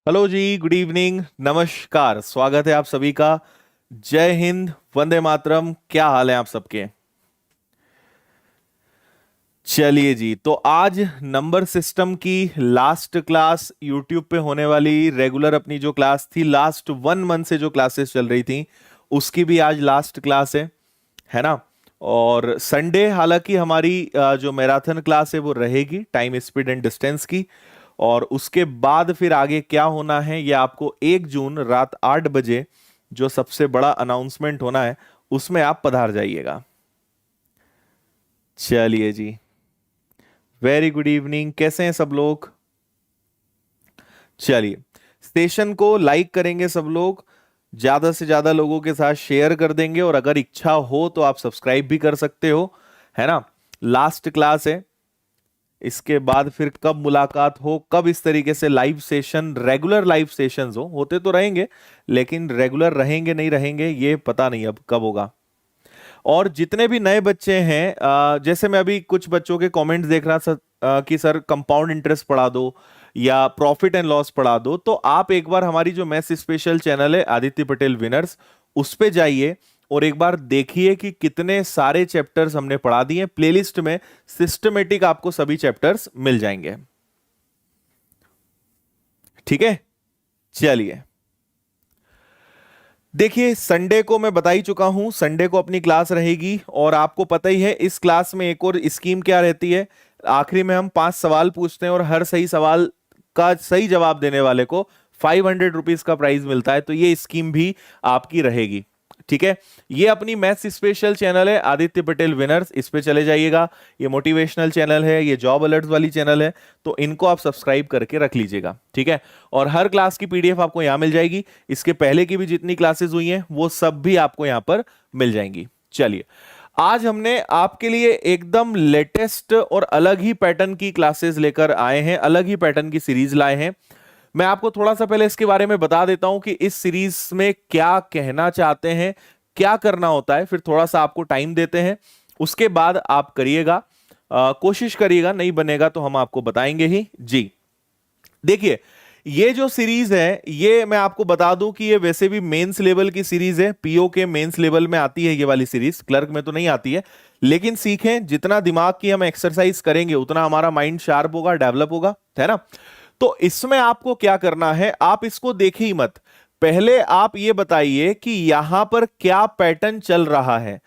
Hello जी, good evening, नमस्कार, स्वागत है आप सभी का। जय हिंद, वंदे मातरम। क्या हाल है आप सबके? चलिए जी, तो आज नंबर सिस्टम की लास्ट क्लास यूट्यूब पे होने वाली रेगुलर अपनी जो क्लास थी, लास्ट 1 मंथ से जो क्लासेस चल रही थी, उसकी भी आज लास्ट क्लास है ना। और संडे हालांकि हमारी जो मैराथन क्लास है वो रहेगी, टाइम स्पीड एंड डिस्टेंस की। और उसके बाद फिर आगे क्या होना है ये आपको 1 जून रात 8 बजे जो सबसे बड़ा अनाउंसमेंट होना है उसमें आप पधार जाइएगा। चलिए जी, वेरी गुड इवनिंग, कैसे हैं सब लोग? चलिए, स्टेशन को लाइक करेंगे सब लोग, ज्यादा से ज्यादा लोगों के साथ शेयर कर देंगे, और अगर इच्छा हो तो आप सब्सक्राइब भी कर सकते हो, है ना। लास्ट क्लास है, इसके बाद फिर कब मुलाकात हो, कब इस तरीके से live session, regular live sessions हो, होते तो रहेंगे लेकिन रेगुलर रहेंगे नहीं रहेंगे ये पता नहीं अब कब होगा। और जितने भी नए बच्चे हैं, जैसे मैं अभी कुछ बच्चों के कमेंट्स देख रहा था, कि सर कंपाउंड इंटरेस्ट पढ़ा दो या प्रॉफिट एंड लॉस पढ़ा दो, तो आप एक बार हमारी जो मैथ स्पेशल चैनल है आदित्य पटेल विनर्स, उस पे जाइए और एक बार देखिए कि कितने सारे चैप्टर्स हमने पढ़ा दिए। प्लेलिस्ट में सिस्टमेटिक आपको सभी चैप्टर्स मिल जाएंगे। ठीक है, चलिए। देखिए, संडे को मैं बता ही चुका हूं, संडे को अपनी क्लास रहेगी, और आपको पता ही है इस क्लास में एक और स्कीम क्या रहती है। आखिरी में हम 5 सवाल पूछते हैं और हर सही सवाल का सही जवाब देने वाले को 500 रुपीज का प्राइज मिलता है, तो ये स्कीम भी आपकी रहेगी। ठीक है, ये अपनी मैथ्स स्पेशल चैनल है आदित्य पटेल विनर्स, इस पे चले जाइएगा। ये मोटिवेशनल चैनल है, ये जॉब अलर्ट्स वाली चैनल है, तो इनको आप सब्सक्राइब करके रख लीजिएगा। ठीक है, और हर क्लास की पीडीएफ आपको यहां मिल जाएगी। इसके पहले की भी जितनी क्लासेस हुई हैं वो सब भी आपको यहां पर मिल जाएंगी। चलिए, आज हमने आपके लिए एकदम लेटेस्ट और अलग ही पैटर्न की क्लासेस लेकर आए हैं, अलग ही पैटर्न की सीरीज लाए हैं। मैं आपको थोड़ा सा पहले इसके बारे में बता देता हूं कि इस सीरीज में क्या कहना चाहते हैं, क्या करना होता है, फिर थोड़ा सा आपको टाइम देते हैं, उसके बाद आप करिएगा। कोशिश करिएगा, नहीं बनेगा तो हम आपको बताएंगे ही जी। देखिए, ये जो सीरीज है, ये मैं आपको बता दूं कि ये वैसे भी मेंस लेवल की सीरीज है, पीओ के मेंस लेवल में आती है ये वाली सीरीज, क्लर्क में तो नहीं आती है। लेकिन सीखें, जितना दिमाग की हम एक्सरसाइज करेंगे उतना हमारा माइंड शार्प होगा, डेवलप होगा, है ना। तो इसमें आपको क्या करना है, आप इसको देखिए ही मत, पहले आप ये बताइए कि यहां पर क्या पैटर्न चल रहा है।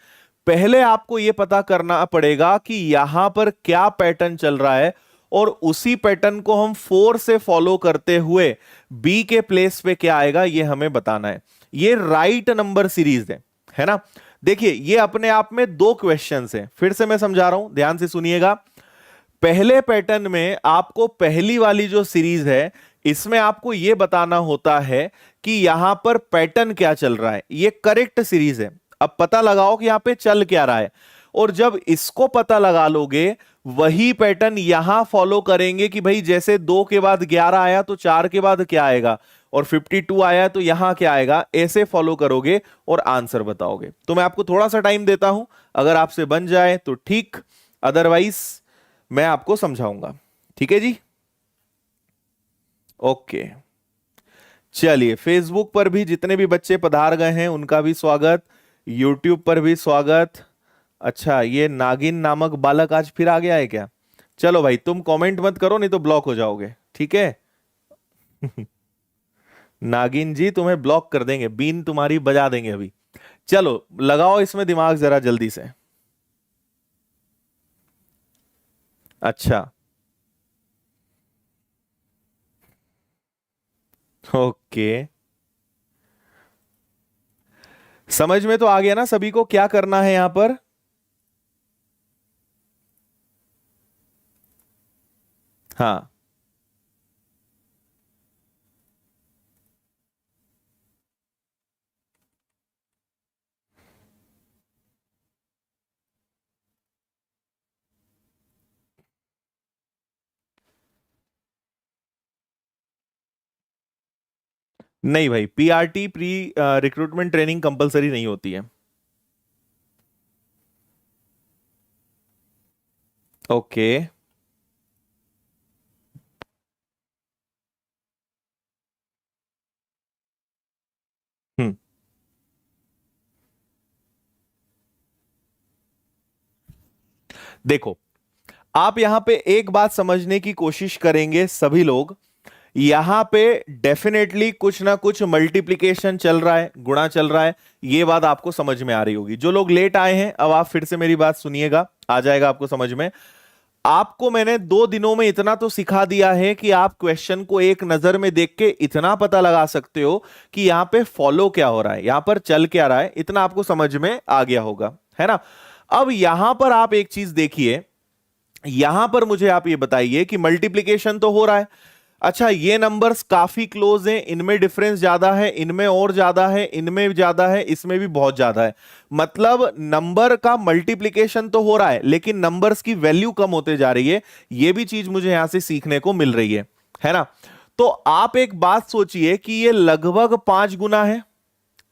पहले आपको यह पता करना पड़ेगा कि यहां पर क्या पैटर्न चल रहा है, और उसी पैटर्न को हम 4 से फॉलो करते हुए बी के प्लेस पे क्या आएगा ये हमें बताना है। ये राइट नंबर सीरीज है ना। देखिए, ये अपने आप में 2 क्वेश्चंस हैं, फिर से मैं समझा रहा हूं, ध्यान से सुनिएगा। पहले पैटर्न में आपको पहली वाली जो सीरीज है, इसमें आपको यह बताना होता है कि यहां पर पैटर्न क्या चल रहा है, ये करेक्ट सीरीज है। अब पता लगाओ कि यहां पे चल क्या रहा है, और जब इसको पता लगा लोगे, वही पैटर्न यहां फॉलो करेंगे कि भाई जैसे 2 के बाद 11 आया तो 4 के बाद क्या आएगा, और 52 आया तो यहां क्या आएगा, ऐसे फॉलो करोगे और आंसर बताओगे। तो मैं आपको थोड़ा सा टाइम देता हूं, अगर आपसे बन जाए तो ठीक, अदरवाइज मैं आपको समझाऊंगा। ठीक है जी, ओके। चलिए, फेसबुक पर भी जितने भी बच्चे पधार गए हैं उनका भी स्वागत, यूट्यूब पर भी स्वागत। अच्छा, ये नागिन नामक बालक आज फिर आ गया है क्या? चलो भाई, तुम कमेंट मत करो नहीं तो ब्लॉक हो जाओगे, ठीक है। नागिन जी, तुम्हें ब्लॉक कर देंगे, बीन तुम्हारी बजा देंगे अभी। चलो, लगाओ इसमें दिमाग जरा जल्दी से। अच्छा, ओके, समझ में तो आ गया ना सभी को क्या करना है यहां पर? हाँ, नहीं भाई, PRT pre recruitment training compulsory नहीं होती है। ओके, देखो, आप यहां पे एक बात समझने की कोशिश करेंगे सभी लोग, यहां पे डेफिनेटली कुछ ना कुछ मल्टीप्लिकेशन चल रहा है, गुणा चल रहा है। ये बात आपको समझ में आ रही होगी। जो लोग लेट आए हैं, अब आप फिर से मेरी बात सुनिएगा, आ जाएगा आपको समझ में। आपको मैंने 2 दिनों में इतना तो सिखा दिया है कि आप क्वेश्चन को एक नजर में देख के इतना पता लगा सकते हो कि यहां पे फॉलो क्या हो रहा है, यहां पर चल क्या रहा है, इतना आपको समझ में आ गया होगा, है ना। अब यहां पर आप एक चीज देखिए, यहां पर मुझे आप ये बताइए कि मल्टीप्लिकेशन तो हो रहा है। अच्छा, ये नंबर्स काफी क्लोज हैं, इनमें डिफरेंस ज्यादा है, इनमें और ज्यादा है, इनमें ज्यादा है, इसमें भी बहुत ज्यादा है। मतलब नंबर का मल्टीप्लिकेशन तो हो रहा है, लेकिन नंबर्स की वैल्यू कम होते जा रही है। ये भी चीज मुझे यहां से सीखने को मिल रही है ना। तो आप एक बात सोचिए कि ये लगभग 5 गुना है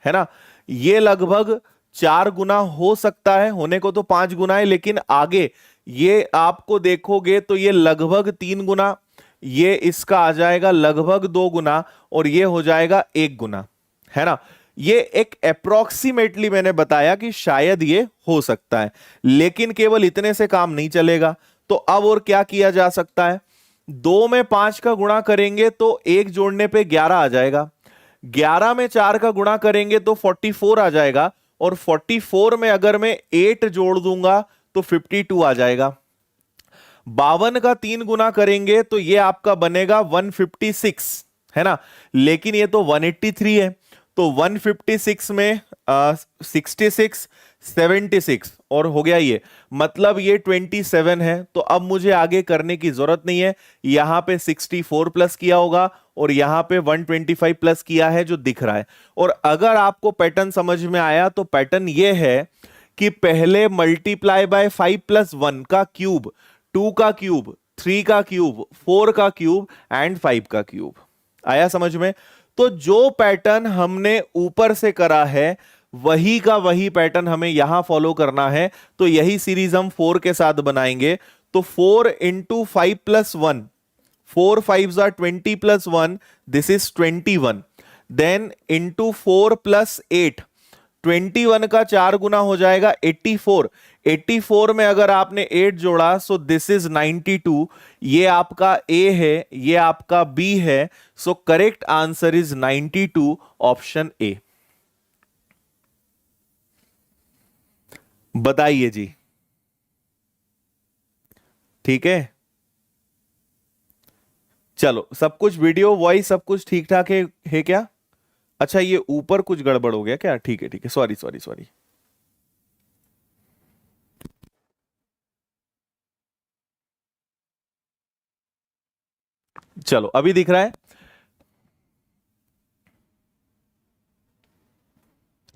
ना। ये लगभग 4 गुना हो सकता है, होने को तो 5 गुना है, लेकिन आगे ये आपको देखोगे तो ये लगभग 3 गुना, ये इसका आ जाएगा लगभग 2 गुना, और ये हो जाएगा 1 गुना, है ना। ये एक अप्रोक्सीमेटली मैंने बताया कि शायद ये हो सकता है, लेकिन केवल इतने से काम नहीं चलेगा। तो अब और क्या किया जा सकता है? 2 में 5 का गुणा करेंगे तो 1 जोड़ने पे 11 आ जाएगा। 11 में 4 का गुणा करेंगे तो 44 आ जाएगा, और 44 में अगर मैं 8 जोड़ दूंगा तो 52 आ जाएगा। 52 का 3 गुना करेंगे तो ये आपका बनेगा 156, है ना। लेकिन ये तो 183 है, तो 156 में 66, 76 और हो गया ये, मतलब ये 27 है। तो अब मुझे आगे करने की जरूरत नहीं है, यहां पे 64 प्लस किया होगा और यहां पे 125 प्लस किया है जो दिख रहा है। और अगर आपको पैटर्न समझ में आया तो पैटर्न ये है कि पहले मल्टीप्लाई बाय 5 + 1 का क्यूब, 2 का क्यूब, 3 का क्यूब, 4 का क्यूब एंड 5 का क्यूब। आया समझ में? तो जो पैटर्न हमने ऊपर से करा है वही का वही पैटर्न हमें यहां फॉलो करना है। तो यही सीरीज हम 4 के साथ बनाएंगे। तो 4 into 5 + 1, 4 5 = 20 + 1, this is 21। Then into 4 + 8, 21 का 4 गुना हो जाएगा 84। 84 में अगर आपने 8 जोड़ा सो दिस इज 92। ये आपका ए है, ये आपका बी है। So correct answer is 92, option A. बताइए जी। ठीक है, चलो सब कुछ वीडियो वॉइस सब कुछ ठीक ठाक है क्या? अच्छा, ये ऊपर कुछ गड़बड़ हो गया क्या? ठीक है ठीक है, सॉरी सॉरी सॉरी। चलो अभी दिख रहा है।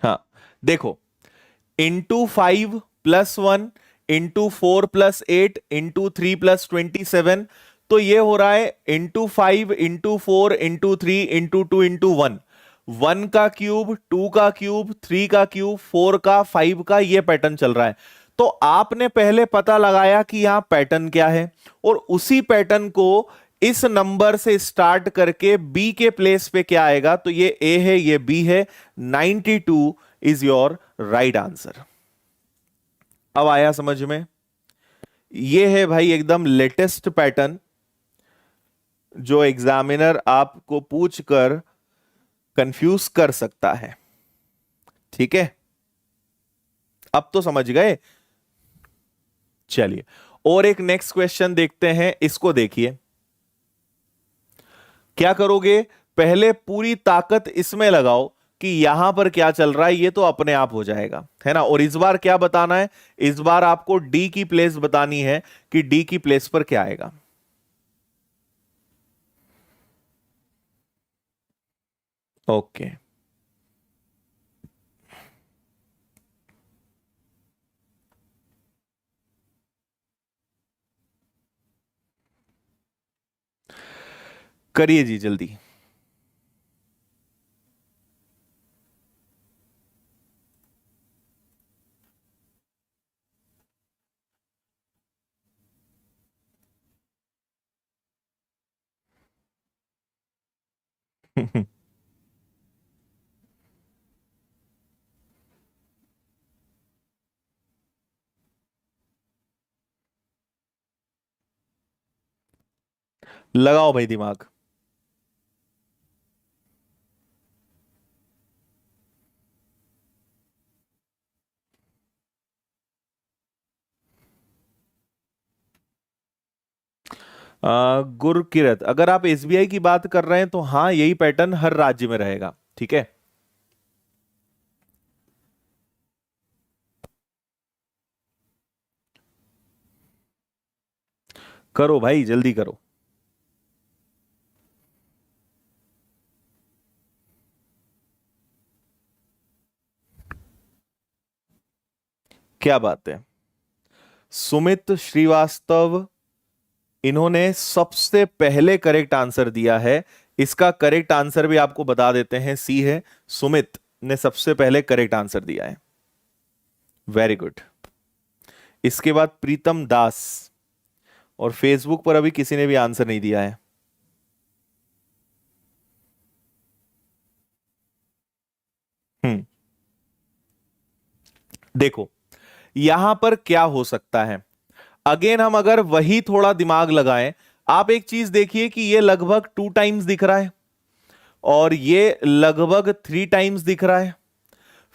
हाँ, देखो, इंटू 5 + 1, इंटू 4 + 8, इंटू 3 + 27। तो ये हो रहा है into 5, into 4, into 3, into 2, into 1। 1 का क्यूब, 2 का क्यूब, 3 का क्यूब, 4 का, 5 का, ये पैटर्न चल रहा है। तो आपने पहले पता लगाया कि यहां पैटर्न क्या है, और उसी पैटर्न को इस नंबर से स्टार्ट करके बी के प्लेस पे क्या आएगा, तो ये ए है, ये बी है। 92 इज योर राइट आंसर। अब आया समझ में? ये है भाई एकदम लेटेस्ट पैटर्न जो एग्जामिनर आपको पूछकर कंफ्यूज कर सकता है। ठीक है, अब तो समझ गए। चलिए, और एक नेक्स्ट क्वेश्चन देखते हैं, इसको देखिए। क्या करोगे? पहले पूरी ताकत इसमें लगाओ कि यहां पर क्या चल रहा है, ये तो अपने आप हो जाएगा, है ना। और इस बार क्या बताना है? इस बार आपको डी की प्लेस बतानी है कि डी की प्लेस पर क्या आएगा। ओके, करिए जी जल्दी। लगाओ भाई दिमाग। गुरकिरत, अगर आप एसबीआई की बात कर रहे हैं तो हाँ, यही पैटर्न हर राज्य में रहेगा। ठीक है, करो भाई, जल्दी करो। क्या बात है। सुमित श्रीवास्तव, इन्होंने सबसे पहले करेक्ट आंसर दिया है। इसका करेक्ट आंसर भी आपको बता देते हैं, सी है। सुमित ने सबसे पहले करेक्ट आंसर दिया है। Very good. इसके बाद प्रीतम दास, और फेसबुक पर अभी किसी ने भी आंसर नहीं दिया है। हम्म, देखो यहां पर क्या हो सकता है। अगेन हम अगर वही थोड़ा दिमाग लगाएं, आप एक चीज देखिए कि ये लगभग 2 टाइम्स दिख रहा है, और ये लगभग 3 टाइम्स दिख रहा है।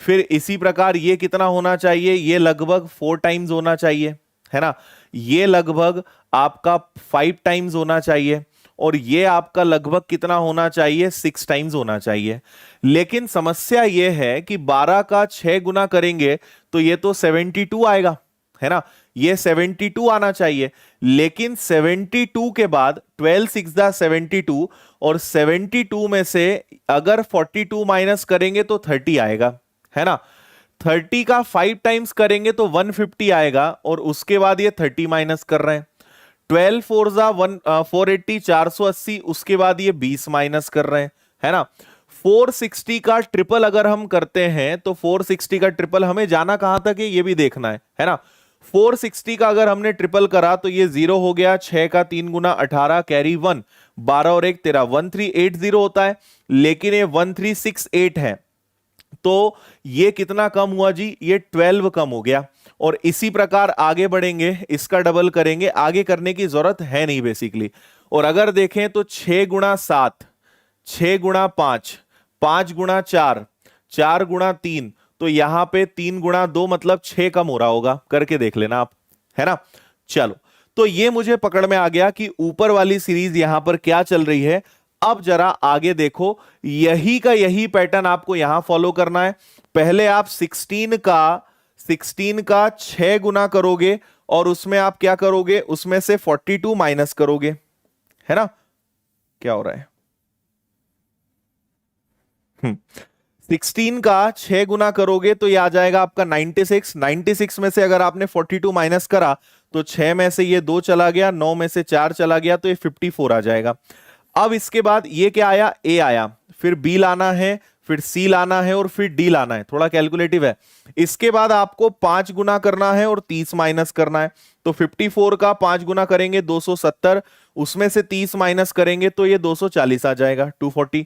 फिर इसी प्रकार ये कितना होना चाहिए, ये लगभग 4 टाइम्स होना चाहिए, है ना। ये लगभग आपका 5 टाइम्स होना चाहिए, और ये आपका लगभग कितना होना चाहिए, 6 टाइम्स होना चाहिए। लेकिन समस्या ये है कि 12 का 6 गुना करेंगे तो ये तो 72 आएगा, है ना। ये 72 आना चाहिए, लेकिन 72 के बाद 12 6 दा 72, और 72 में से अगर 42 माइनस करेंगे तो 30 आएगा, है ना। 30 का 5 टाइम्स करेंगे तो 150 आएगा, और उसके बाद ये 30 माइनस कर रहे हैं। 12 फोर जा 480, 480, उसके बाद ये 20 माइनस कर रहे हैं, है ना। 460 का ट्रिपल अगर हम करते हैं तो 460 का ट्रिपल हमें जाना कहां तक है ये भी देखना है ना। 460 का अगर हमने ट्रिपल करा तो ये 0 हो गया, 6 का 3 गुना 18, कैरी 1, 12 और 1 13, 1380 होता है, लेकिन ये 1368 है। तो ये कितना कम हुआ जी, ये 12 कम हो गया। और इसी प्रकार आगे बढ़ेंगे, इसका डबल करेंगे, आगे करने की जरूरत है नहीं बेसिकली। और अगर देखें तो 6 गुणा 7, 6 गुणा 5, 5 गुणा 4, 4 गुणा 3, तो यहां पे 3 गुणा 2 मतलब 6 कम हो रहा होगा, करके देख लेना आप, है ना। चलो, तो ये मुझे पकड़ में आ गया कि ऊपर वाली सीरीज यहां पर क्या चल रही है। अब जरा आगे देखो, यही का यही पैटर्न आपको यहां फॉलो करना है। पहले आप 16 का 6 गुना करोगे, और उसमें आप क्या करोगे, उसमें से 42 माइनस करोगे, है ना। क्या हो रहा है, 16 का 6 गुना करोगे तो ये आ जाएगा आपका 96। 96 में से अगर आपने 42 माइनस करा तो 6 में से ये 2 चला गया, 9 में से 4 चला गया, तो ये 54 आ जाएगा। अब इसके बाद ये क्या आया, ए आया, फिर बी लाना है, फिर सी लाना है, और फिर डी लाना है। थोड़ा कैलकुलेटिव है। इसके बाद आपको 5 गुना करना है और 30 माइनस करना है। तो 54 का 5 गुना करेंगे 270, उसमें से 30 माइनस करेंगे तो ये 240 आ जाएगा, 240।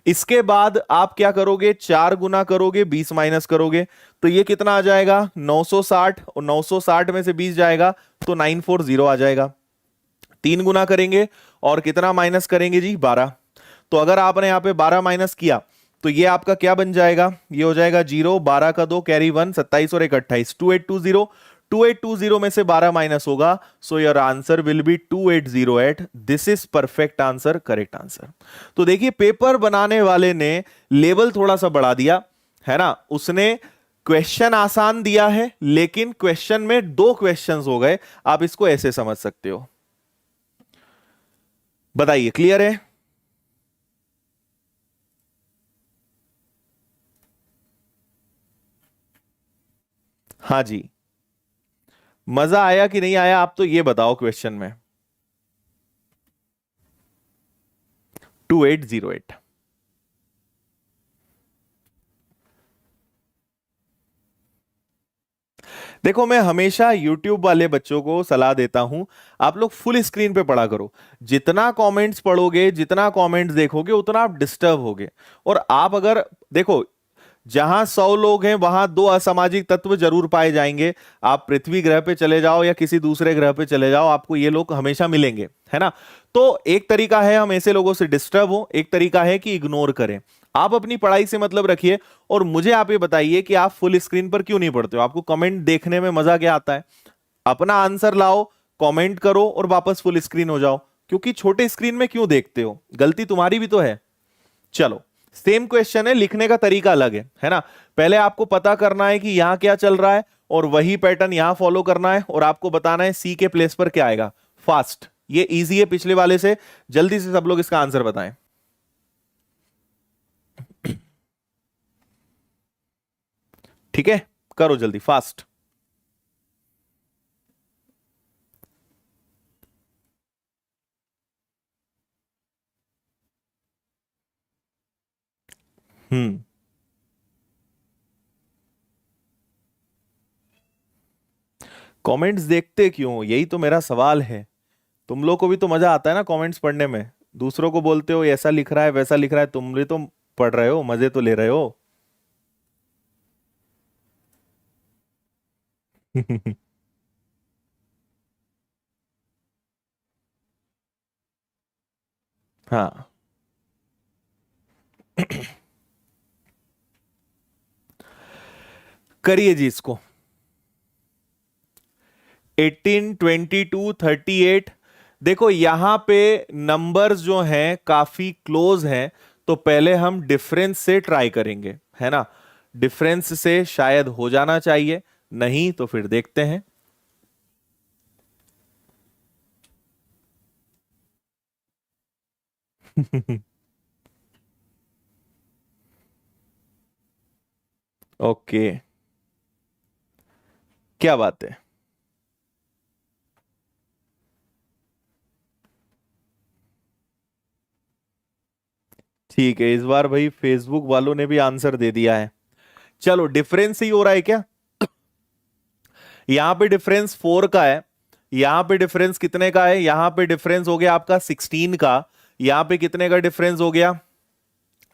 इसके बाद आप क्या करोगे, 4 गुना करोगे, 20 माइनस करोगे, तो ये कितना आ जाएगा, 960, और 960 में से 20 जाएगा तो 940 आ जाएगा। 3 गुना करेंगे और कितना माइनस करेंगे जी, 12। तो अगर आपने यहां पे 12 माइनस किया तो ये आपका क्या बन जाएगा, ये हो जाएगा 0, 12 का 2, कैरी 1, 27 और 1 28, 2820। 2820 में से 12 माइनस होगा, so your answer will be 2808। This is perfect answer, correct answer. तो देखिए, पेपर बनाने वाले ने लेवल थोड़ा सा बढ़ा दिया, है ना। उसने क्वेश्चन आसान दिया है, लेकिन क्वेश्चन में 2 क्वेश्चंस हो गए। आप इसको ऐसे समझ सकते हो। बताइए, क्लियर है। हाँ जी, मजा आया कि नहीं आया, आप तो ये बताओ क्वेश्चन में। 2808। देखो, मैं हमेशा YouTube वाले बच्चों को सलाह देता हूं, आप लोग फुल स्क्रीन पे पढ़ा करो। जितना कमेंट्स पढ़ोगे, जितना कमेंट्स देखोगे, उतना आप डिस्टर्ब होगे। और आप अगर देखो, जहां 100 लोग हैं वहां दो असामाजिक तत्व जरूर पाए जाएंगे। आप पृथ्वी ग्रह पे चले जाओ या किसी दूसरे ग्रह पे चले जाओ, आपको ये लोग हमेशा मिलेंगे, है ना। तो एक तरीका है हम ऐसे लोगों से डिस्टर्ब हो, एक तरीका है कि इग्नोर करें। आप अपनी पढ़ाई से मतलब रखिए। और मुझे आप ये बताइए कि आप फुल स्क्रीन पर क्यों नहीं पढ़ते हो? आपको कमेंट देखने में मजा क्या आता है? अपना आंसर लाओ, कमेंट करो और वापस फुल स्क्रीन हो जाओ। क्योंकि छोटे स्क्रीन में क्यों देखते हो? गलती तुम्हारी भी तो है। चलो, सेम क्वेश्चन है, लिखने का तरीका अलग है ना। पहले आपको पता करना है कि यहां क्या चल रहा है और वही पैटर्न यहां फॉलो करना है और आपको बताना है सी के प्लेस पर क्या आएगा। फास्ट, ये इजी है पिछले वाले से। जल्दी से सब लोग इसका आंसर बताएं। ठीक है, करो जल्दी, फास्ट। हम्म। कमेंट्स देखते क्यों? यही तो मेरा सवाल है। तुम लोग को भी तो मजा आता है ना कमेंट्स पढ़ने में। दूसरों को बोलते हो ऐसा लिख रहा है वैसा लिख रहा है, तुम भी तो पढ़ रहे हो, मजे तो ले रहे हो। हाँ। करिए जी इसको। 18, 22, 38। देखो यहां पे नंबर्स जो हैं काफी क्लोज हैं, तो पहले हम डिफरेंस से ट्राई करेंगे, है ना। डिफरेंस से शायद हो जाना चाहिए, नहीं तो फिर देखते हैं। ओके, क्या बात है। ठीक है, इस बार भाई फेसबुक वालों ने भी आंसर दे दिया है। चलो, डिफरेंस ही हो रहा है क्या? यहां पे डिफरेंस 4 का है, यहां पे डिफरेंस कितने का है? यहां पे डिफरेंस हो गया आपका 16 का। यहां पे कितने का डिफरेंस हो गया?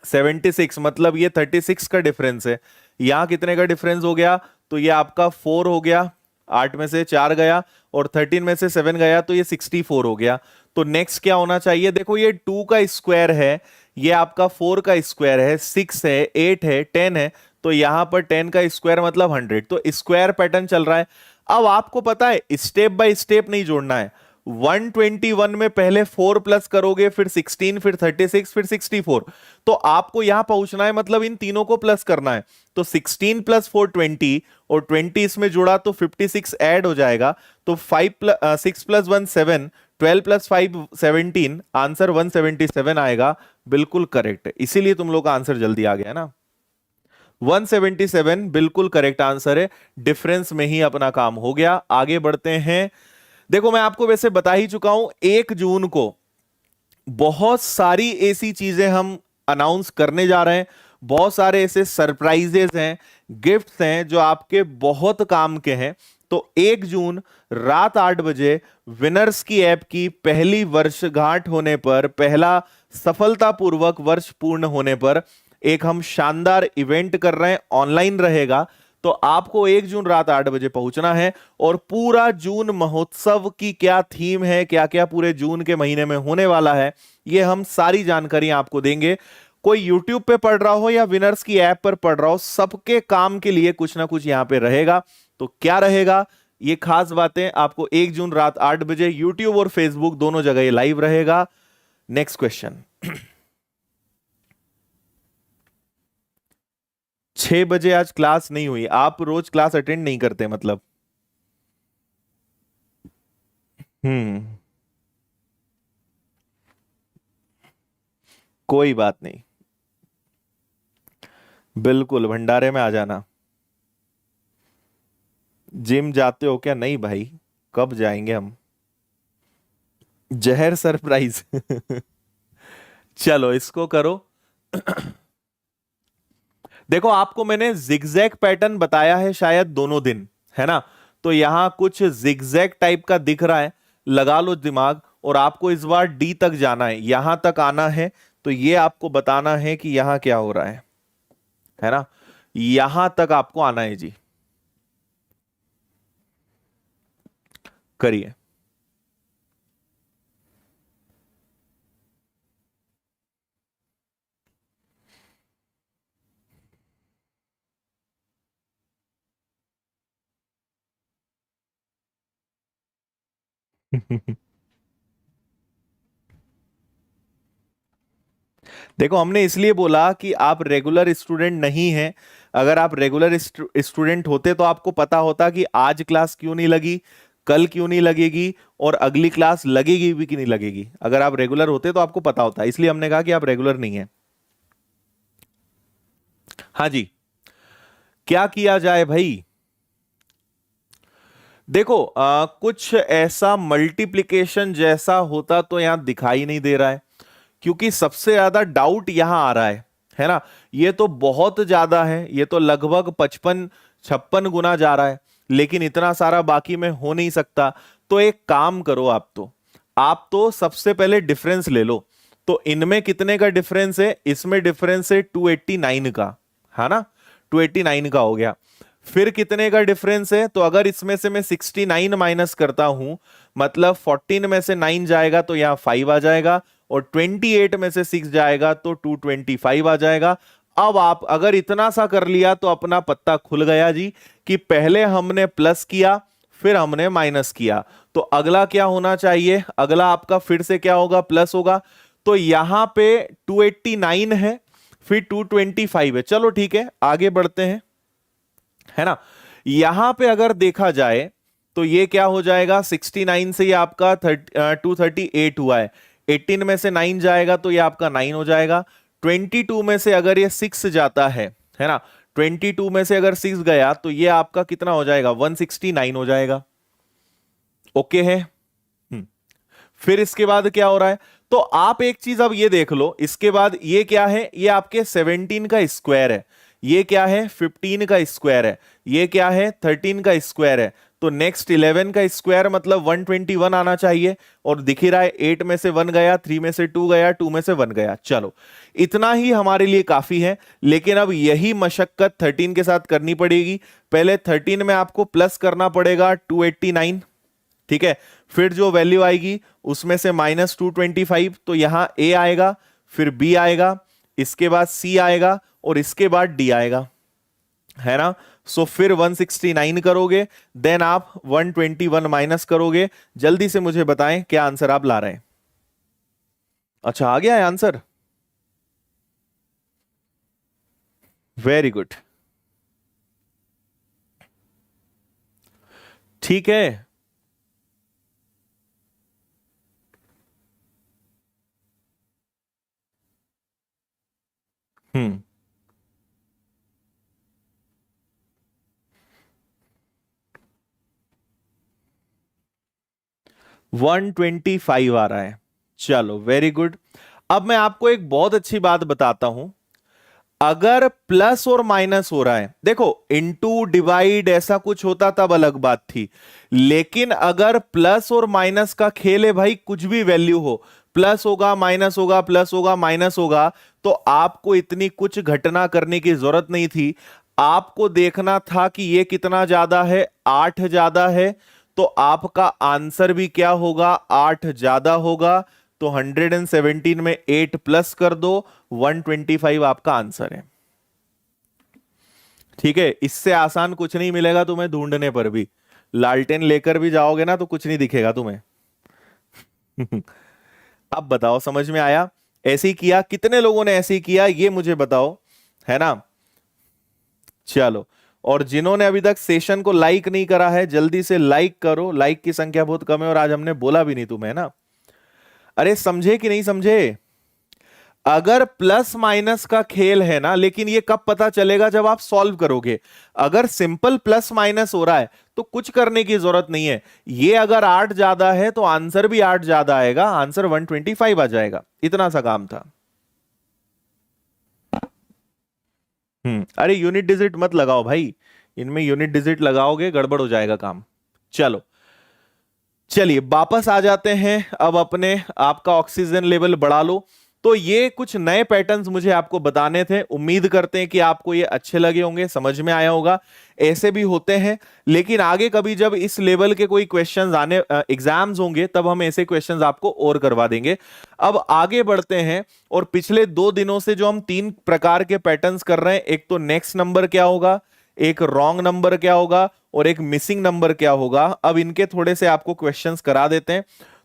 76, मतलब ये 36 का डिफरेंस है। यहां कितने का डिफरेंस हो गया? तो ये आपका 4 हो गया। 8 में से 4 गया और 13 में से 7 गया, तो ये 64 हो गया। तो नेक्स्ट क्या होना चाहिए? देखो ये 2 का स्क्वायर है, ये आपका 4 का स्क्वायर है, 6 है, 8 है, 10 है। तो यहां पर 10 का स्क्वायर मतलब 100। तो स्क्वायर पैटर्न चल रहा है। अब आपको पता है स्टेप बाय स्टेप नहीं जोड़ना है। 121 में पहले 4 प्लस करोगे, फिर 16, फिर 36, फिर 64। तो आपको यहां पहुंचना है, मतलब इन तीनों को प्लस करना है। तो 16 प्लस 4 20, और 20 इसमें जुड़ा तो 56 ऐड हो जाएगा। तो 6 प्लस 1 7, 12 प्लस 5 17, आंसर 177 आएगा। बिल्कुल करेक्ट है, इसीलिए तुम लोग का आंसर जल्दी आ गया ना। 177 बिल्कुल करेक्ट आंसर है। डिफरेंस में ही अपना काम हो गया। आगे बढ़ते हैं। देखो मैं आपको वैसे बता ही चुका हूं, 1 जून को बहुत सारी ऐसी चीजें हम अनाउंस करने जा रहे हैं। बहुत सारे ऐसे सरप्राइजेस हैं, गिफ्ट्स हैं जो आपके बहुत काम के हैं। तो 1 जून रात 8 बजे विनर्स की ऐप की पहली वर्षगांठ होने पर, पहला सफलतापूर्वक वर्ष पूर्ण होने पर एक हम शानदार इवेंट कर रहे हैं, ऑनलाइन रहेगा। तो आपको 1 जून रात 8 बजे पहुंचना है। और पूरा जून महोत्सव की क्या थीम है, क्या क्या पूरे जून के महीने में होने वाला है, ये हम सारी जानकारी आपको देंगे। कोई YouTube पे पढ़ रहा हो या विनर्स की ऐप पर पढ़ रहा हो, सबके काम के लिए कुछ ना कुछ यहां पे रहेगा। तो क्या रहेगा? ये खास बातें आपको 1 जून रात 8 बजे YouTube और Facebook दोनों जगह ये लाइव रहेगा। Next question. 6 बजे आज क्लास नहीं हुई? आप रोज क्लास अटेंड नहीं करते मतलब? हम्म। कोई बात नहीं, बिल्कुल भंडारे में आ जाना। जिम जाते हो क्या? नहीं भाई, कब जाएंगे हम। जहर सरप्राइज। चलो इसको करो। देखो आपको मैंने जिगजैग पैटर्न बताया है शायद दोनों दिन, है ना। तो यहां कुछ जिगजैग टाइप का दिख रहा है, लगा लो दिमाग। और आपको इस बार डी तक जाना है, यहां तक आना है। तो ये आपको बताना है कि यहां क्या हो रहा है ना। यहां तक आपको आना है जी। करिए। देखो, हमने इसलिए बोला कि आप रेगुलर स्टूडेंट नहीं हैं। अगर आप रेगुलर स्टूडेंट होते तो आपको पता होता कि आज क्लास क्यों नहीं लगी, कल क्यों नहीं लगेगी, और अगली क्लास लगेगी भी कि नहीं लगेगी। अगर आप रेगुलर होते तो आपको पता होता, इसलिए हमने कहा कि आप रेगुलर नहीं है। हाँ जी, क्या किया जाए भाई? देखो, कुछ ऐसा मल्टीप्लिकेशन जैसा होता तो यहां दिखाई नहीं दे रहा है, क्योंकि सबसे ज्यादा डाउट यहां आ रहा है ना। ये तो बहुत ज्यादा है, ये तो लगभग 55-56 गुना जा रहा है, लेकिन इतना सारा बाकी में हो नहीं सकता। तो एक काम करो, आप तो सबसे पहले डिफरेंस ले लो। तो इनमें कितने का डिफरेंस है? इसमें डिफरेंस है 289 का, है ना। 289 का हो गया। फिर कितने का डिफरेंस है? तो अगर इसमें से मैं 69 माइनस करता हूं, मतलब 14 में से 9 जाएगा तो यहां 5 आ जाएगा, और 28 में से 6 जाएगा तो 225 आ जाएगा। अब आप अगर इतना सा कर लिया तो अपना पत्ता खुल गया जी, कि पहले हमने प्लस किया, फिर हमने माइनस किया। तो अगला क्या होना चाहिए? अगला आपका फिर से क्या होगा? प्लस होगा। तो यहां पे 289 है, फिर 225 है। चलो ठीक है, आगे बढ़ते हैं, है ना। यहां पे अगर देखा जाए तो ये क्या हो जाएगा? 69 से ये आपका 238 हुआ है। 18 में से 9 जाएगा तो ये आपका 9 हो जाएगा। 22 में से अगर ये 6 जाता है ना। 22 में से अगर 6 गया तो ये आपका कितना हो जाएगा? 169 हो जाएगा। ओके है। फिर इसके बाद क्या हो रहा है? तो आप एक चीज अब ये देख लो, इसके बाद ये क्या है? ये आपके 17 का स्क्वायर है। ये क्या है? 15 का स्क्वायर है। ये क्या है? 13 का स्क्वायर है। तो नेक्स्ट 11 का स्क्वायर मतलब 121 आना चाहिए, और दिख ही रहा है 8 में से 1 गया, 3 में से 2 गया, 2 में से 1 गया। चलो, इतना ही हमारे लिए काफी है। लेकिन अब यही मशक्कत 13 के साथ करनी पड़ेगी। पहले 13 में आपको प्लस करना पड़ेगा 289, ठीक है। फिर जो वैल्यू आएगी उसमें से -225, तो यहां ए आएगा, फिर बी आएगा, इसके बाद सी आएगा, और इसके बाद डी आएगा, है ना। सो फिर 169 करोगे, देन आप 121 माइनस करोगे। जल्दी से मुझे बताएं क्या आंसर आप ला रहे हैं। अच्छा, आ गया है आंसर। Very good. ठीक है। हम्म 125 आ रहा है। चलो, वेरी गुड। अब मैं आपको एक बहुत अच्छी बात बताता हूं। अगर प्लस और माइनस हो रहा है, देखो इनटू डिवाइड ऐसा कुछ होता तब अलग बात थी, लेकिन अगर प्लस और माइनस का खेल है भाई, कुछ भी वैल्यू हो, प्लस होगा माइनस होगा, प्लस होगा माइनस होगा, तो आपको इतनी कुछ घटना करने की जरूरत नहीं थी। आपको देखना था कि ये कितना ज्यादा है, 8 ज्यादा है, तो आपका आंसर भी क्या होगा? 8 ज्यादा होगा। तो 117 में 8 प्लस कर दो, 125 आपका आंसर है। ठीक है, इससे आसान कुछ नहीं मिलेगा तुम्हें ढूंढने पर भी। लालटेन लेकर भी जाओगे ना तो कुछ नहीं दिखेगा तुम्हें। अब बताओ, समझ में आया? ऐसे ही किया? कितने लोगों ने ऐसे ही किया ये मुझे बताओ, है ना। चलो, और जिन्होंने अभी तक सेशन को लाइक नहीं करा है, जल्दी से लाइक करो। लाइक की संख्या बहुत कम है, और आज हमने बोला भी नहीं तुम्हें ना। अरे समझे कि नहीं समझे? अगर प्लस माइनस का खेल है ना, लेकिन ये कब पता चलेगा? जब आप सॉल्व करोगे। अगर सिंपल प्लस माइनस हो रहा है तो कुछ करने की जरूरत नहीं है। ये अगर 8 ज्यादा है तो आंसर भी 8 ज्यादा आएगा, आंसर 125 आ जाएगा। इतना सा काम था। अरे यूनिट डिजिट मत लगाओ भाई, इनमें यूनिट डिजिट लगाओगे गड़बड़ हो जाएगा काम। चलो, चलिए वापस आ जाते हैं। अब अपने आपका ऑक्सीजन लेवल बढ़ा लो। तो ये कुछ नए पैटर्न्स मुझे आपको बताने थे। उम्मीद करते हैं कि आपको ये अच्छे लगे होंगे, समझ में आया होगा। ऐसे भी होते हैं, लेकिन आगे कभी जब इस लेवल के कोई क्वेश्चंस आने, एग्जाम्स होंगे, तब हम ऐसे क्वेश्चंस आपको और करवा देंगे। अब आगे बढ़ते हैं, और पिछले 2 दिनों से जो हम 3 प्रकार के पैटर्न्स कर रहे हैं, एक तो नेक्स्ट नंबर क्या होगा, एक रॉन्ग नंबर क्या होगा, और एक मिसिंग नंबर क्या होगा। अब इनके थोड़े से आपको क्वेश्चंस करा देते हैं।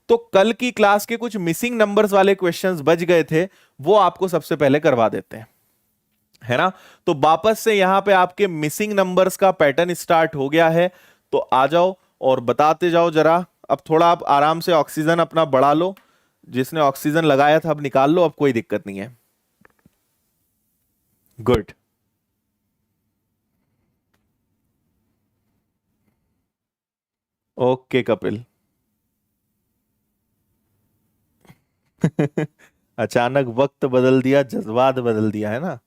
तो कल की क्लास के कुछ मिसिंग नंबर्स वाले क्वेश्चंस बच गए थे, वो आपको सबसे पहले करवा देते हैं, है ना। तो वापस से यहां पे आपके मिसिंग नंबर्स का पैटर्न स्टार्ट हो गया है। तो आ जाओ और बताते जाओ जरा। अब थोड़ा आप आराम से ऑक्सीजन अपना बढ़ा लो, जिसने ऑक्सीजन लगाया था अब निकाल लो, अब कोई दिक्कत नहीं है। गुड। ओके कपिल। अचानक वक्त बदल दिया, जज्बात बदल दिया, है ना।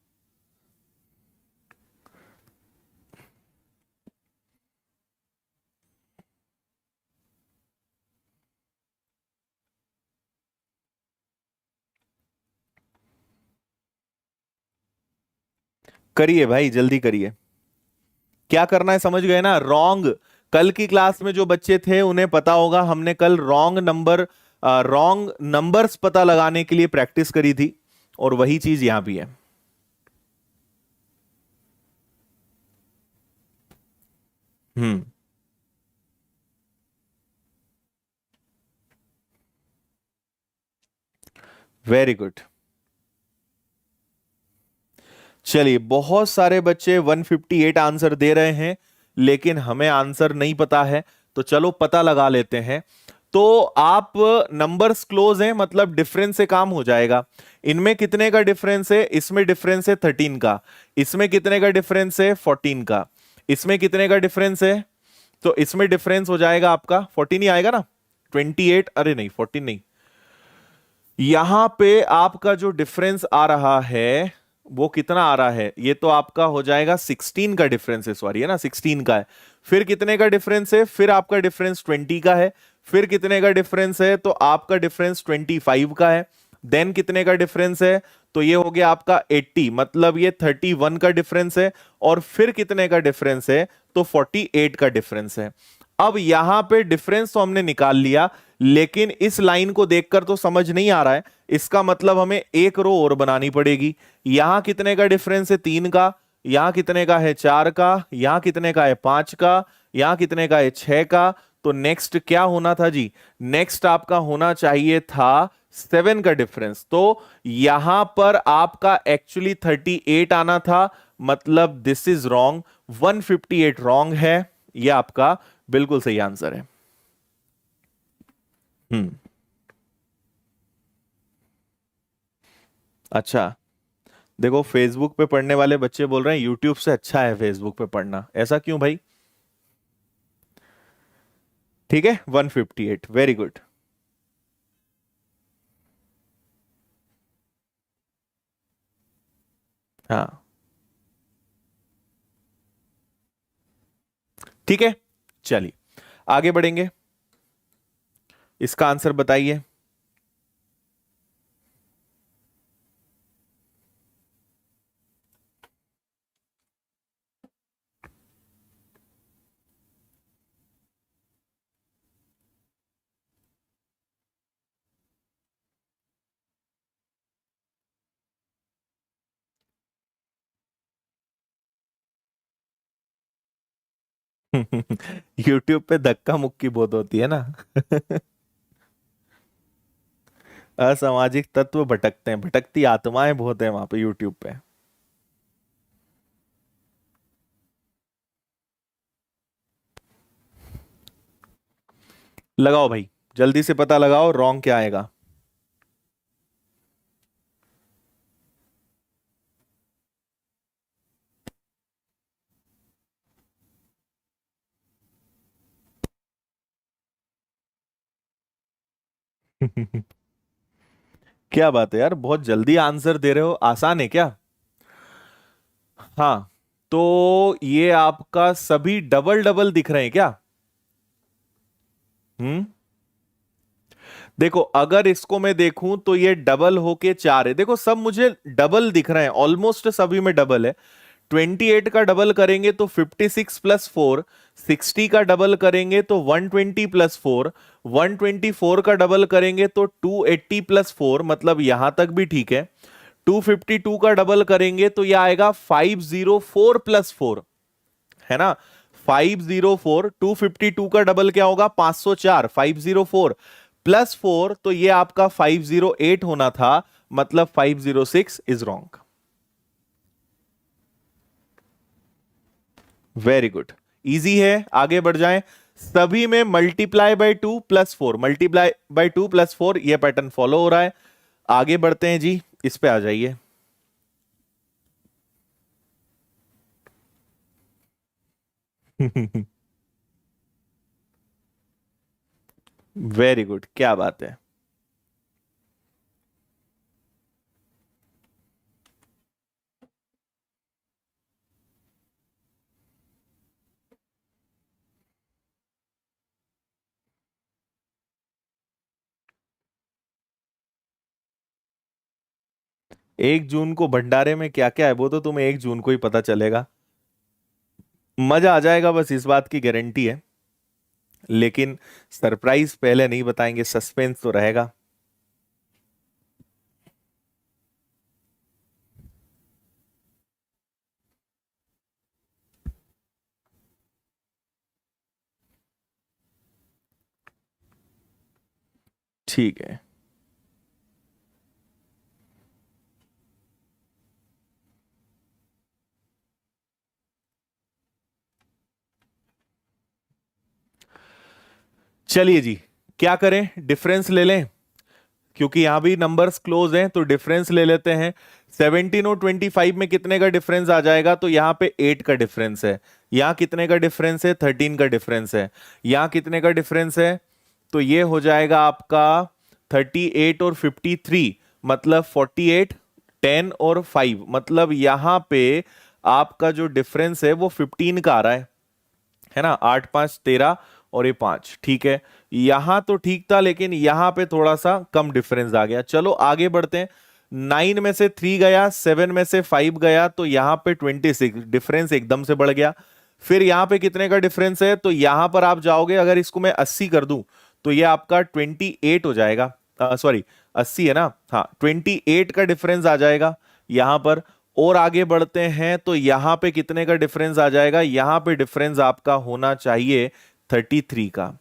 करिए भाई, जल्दी करिए। क्या करना है समझ गए ना। रॉन्ग, कल की क्लास में जो बच्चे थे उन्हें पता होगा, हमने कल रॉन्ग नंबर्स पता लगाने के लिए प्रैक्टिस करी थी, और वही चीज यहां भी है। हम्म। Very good. चलिए, बहुत सारे बच्चे 158 आंसर दे रहे हैं, लेकिन हमें आंसर नहीं पता है। तो चलो पता लगा लेते हैं। तो आप, नंबर्स क्लोज हैं, मतलब डिफरेंस से काम हो जाएगा। इनमें कितने का डिफरेंस है, इसमें डिफरेंस है 13 का, इसमें कितने का डिफरेंस है 14 का, इसमें कितने का डिफरेंस है, तो इसमें डिफरेंस हो जाएगा आपका 14 ही आएगा ना। 28, अरे नहीं 14 नहीं, यहां पे आपका जो डिफरेंस आ रहा है वो कितना आ रहा है, ये तो आपका हो जाएगा 16 का डिफरेंस है, सॉरी, है ना, 16 का है। फिर कितने का डिफरेंस है, फिर आपका डिफरेंस 20 का है। फिर कितने का डिफरेंस है, तो आपका डिफरेंस 25 का है। देन कितने का डिफरेंस है, तो ये हो गया आपका 80, मतलब ये 31 का डिफरेंस है। और फिर कितने का डिफरेंस है, तो 48 का डिफरेंस है। अब यहां पे डिफरेंस तो हमने निकाल लिया, लेकिन इस लाइन को देखकर तो समझ नहीं आ रहा है। इसका मतलब हमें एक रो और बनानी पड़ेगी। यहां कितने का डिफरेंस है 3 का, यहां कितने का है 4 का, यहां कितने का है 5 का, यहां कितने का है 6 का। तो नेक्स्ट क्या होना था जी, नेक्स्ट आपका होना चाहिए था 7 का डिफरेंस। तो यहां पर आपका एक्चुअली 38 आना था, मतलब दिस इज रॉन्ग, 158 रॉन्ग है। यह आपका बिल्कुल सही आंसर है। हम्म। अच्छा, देखो फेसबुक पे पढ़ने वाले बच्चे बोल रहे हैं यूट्यूब से अच्छा है फेसबुक पे पढ़ना, ऐसा क्यों भाई। ठीक है, 158, वेरी गुड। हाँ, ठीक है, चलिए आगे बढ़ेंगे। इसका आंसर बताइए। यूट्यूब पे धक्का मुक्की बहुत होती है ना। असामाजिक तत्व भटकते हैं, भटकती आत्माएं बहुत है वहां पे यूट्यूब पे। लगाओ भाई, जल्दी से पता लगाओ रॉन्ग क्या आएगा। क्या बात है यार, बहुत जल्दी आंसर दे रहे हो, आसान है क्या। हाँ, तो ये आपका सभी डबल डबल दिख रहे हैं क्या। हम्म। देखो अगर इसको मैं देखूं तो ये डबल होके 4 है, देखो सब मुझे डबल दिख रहे हैं, ऑलमोस्ट सभी में डबल है। 28 का डबल करेंगे तो 56 + 4, 60 का डबल करेंगे तो 120 + 4, 124 का डबल करेंगे तो 280 + 4, मतलब यहां तक भी ठीक है। 252 का डबल करेंगे तो यह आएगा 504 + 4, है ना, 504। 252 का डबल क्या होगा, 504, 504 + 4, तो ये आपका 508 होना था, मतलब 506 is wrong. Very good, easy है, आगे बढ़ जाएं। सभी में ×2 + 4, ×2 + 4 ये पैटर्न फॉलो हो रहा है। आगे बढ़ते हैं जी, इस पे आ जाइए। वेरी गुड, क्या बात है। एक जून को भंडारे में क्या क्या है वो तो तुम्हें 1 जून को ही पता चलेगा। मजा आ जाएगा, बस इस बात की गारंटी है। लेकिन सरप्राइज पहले नहीं बताएंगे, सस्पेंस तो रहेगा। ठीक है। चलिए जी, क्या करें, डिफरेंस ले लें, क्योंकि यहां भी नंबर्स क्लोज हैं, तो डिफरेंस ले लेते हैं। 17 और 25 में कितने का डिफरेंस आ जाएगा, तो यहां पे 8 का डिफरेंस है। यहां कितने का डिफरेंस है, 13 का डिफरेंस है। यहां कितने का डिफरेंस है, तो ये हो जाएगा आपका 38 और 53, मतलब 48, 10 और 5, मतलब यहां पे आपका जो डिफरेंस है वो 15 का आ रहा है ना, 8 5 13, और ये 5, ठीक है। यहां तो ठीक था, लेकिन यहां पे थोड़ा सा कम डिफरेंस आ गया। चलो आगे बढ़ते हैं। 9 में से 3 गया, 7 में से 5 गया, तो यहां पे 26 डिफरेंस एकदम से बढ़ गया। फिर यहां पे कितने का डिफरेंस है, तो यहां पर आप जाओगे, अगर इसको मैं 80 कर दूं तो ये आपका 28 हो जाएगा। सॉरी, 80 है ना, हाँ, 28 का डिफरेंस आ जाएगा यहां पर। और आगे बढ़ते हैं तो यहां पे कितने का डिफरेंस आ जाएगा, यहां पे डिफरेंस आपका होना चाहिए 33 का।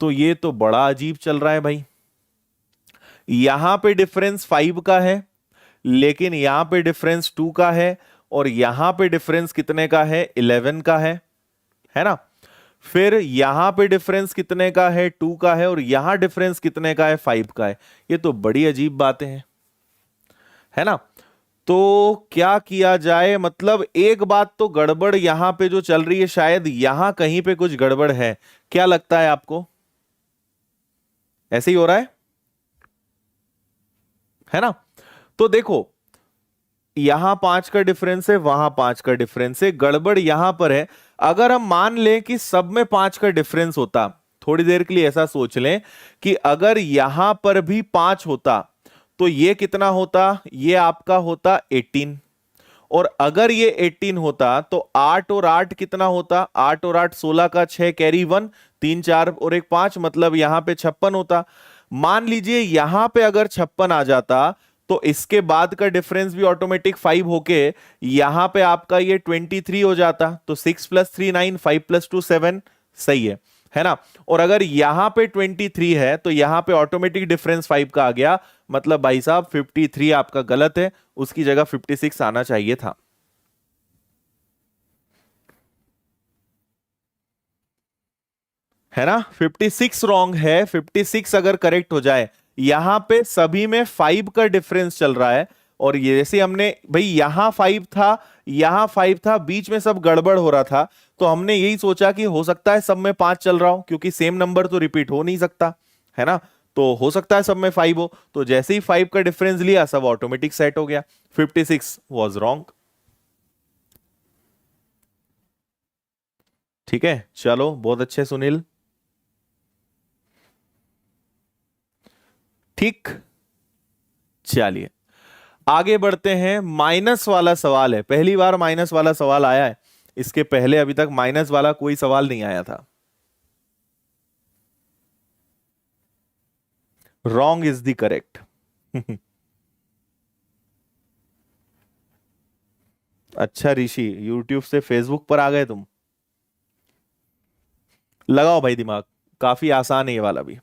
तो ये तो बड़ा अजीब चल रहा है भाई। यहां पे डिफरेंस 5 का है, लेकिन यहां पे डिफरेंस 2 का है, और यहां पे डिफरेंस कितने का है, 11 का है ना। फिर यहां पे डिफरेंस कितने का है, 2 का है, और यहां डिफरेंस कितने का है, 5 का है। ये तो बड़ी अजीब बातें हैं, है ना। तो क्या किया जाए, मतलब एक बात तो गड़बड़ यहां पे जो चल रही है, शायद यहां कहीं पे कुछ गड़बड़ है। क्या लगता है आपको, ऐसे ही हो रहा है ना। तो देखो, यहां 5 का डिफरेंस है, वहां 5 का डिफरेंस है, गड़बड़ यहां पर है। अगर हम मान लें कि सब में 5 का डिफरेंस होता, थोड़ी देर के लिए ऐसा सोच लें कि अगर यहां पर भी 5 होता, तो ये कितना होता, ये आपका होता 18। और अगर ये 18 होता तो 8 और 8 कितना होता, 8 और 8 16 का 6 कैरी 1, 3 4 और 1 5, मतलब यहां पे 56 होता। मान लीजिए यहां पे अगर 56 आ जाता, तो इसके बाद का डिफरेंस भी ऑटोमेटिक 5 होके यहां पे आपका ये 23 हो जाता। तो 6 + 3 9, 5 + 2 7, सही है ना। और अगर यहां पे 23 है तो यहां पे ऑटोमेटिक डिफरेंस 5 का आ गया, मतलब भाई साहब 53 आपका गलत है, उसकी जगह 56 आना चाहिए था। है ना, 56 रॉन्ग है। 56 अगर करेक्ट हो जाए, यहां पे सभी में 5 का डिफरेंस चल रहा है। और ये जैसे हमने भाई, यहां 5 था, यहां 5 था, बीच में सब गड़बड़ हो रहा था, तो हमने यही सोचा कि हो सकता है सब में 5 चल रहा हो, क्योंकि सेम नंबर तो रिपीट हो नहीं सकता, है ना। तो हो सकता है सब में 5 हो, तो जैसे ही 5 का डिफरेंस लिया, सब ऑटोमेटिक सेट हो गया। 56 वॉज रॉन्ग। ठीक है, चलो बहुत अच्छे सुनील। ठीक, चलिए आगे बढ़ते हैं। माइनस वाला सवाल है, पहली बार माइनस वाला सवाल आया है, इसके पहले अभी तक माइनस वाला कोई सवाल नहीं आया था। Wrong is the correct. अच्छा ऋषि, यूट्यूब से फेसबुक पर आ गए तुम। लगाओ भाई दिमाग, काफी आसान है ये वाला भी।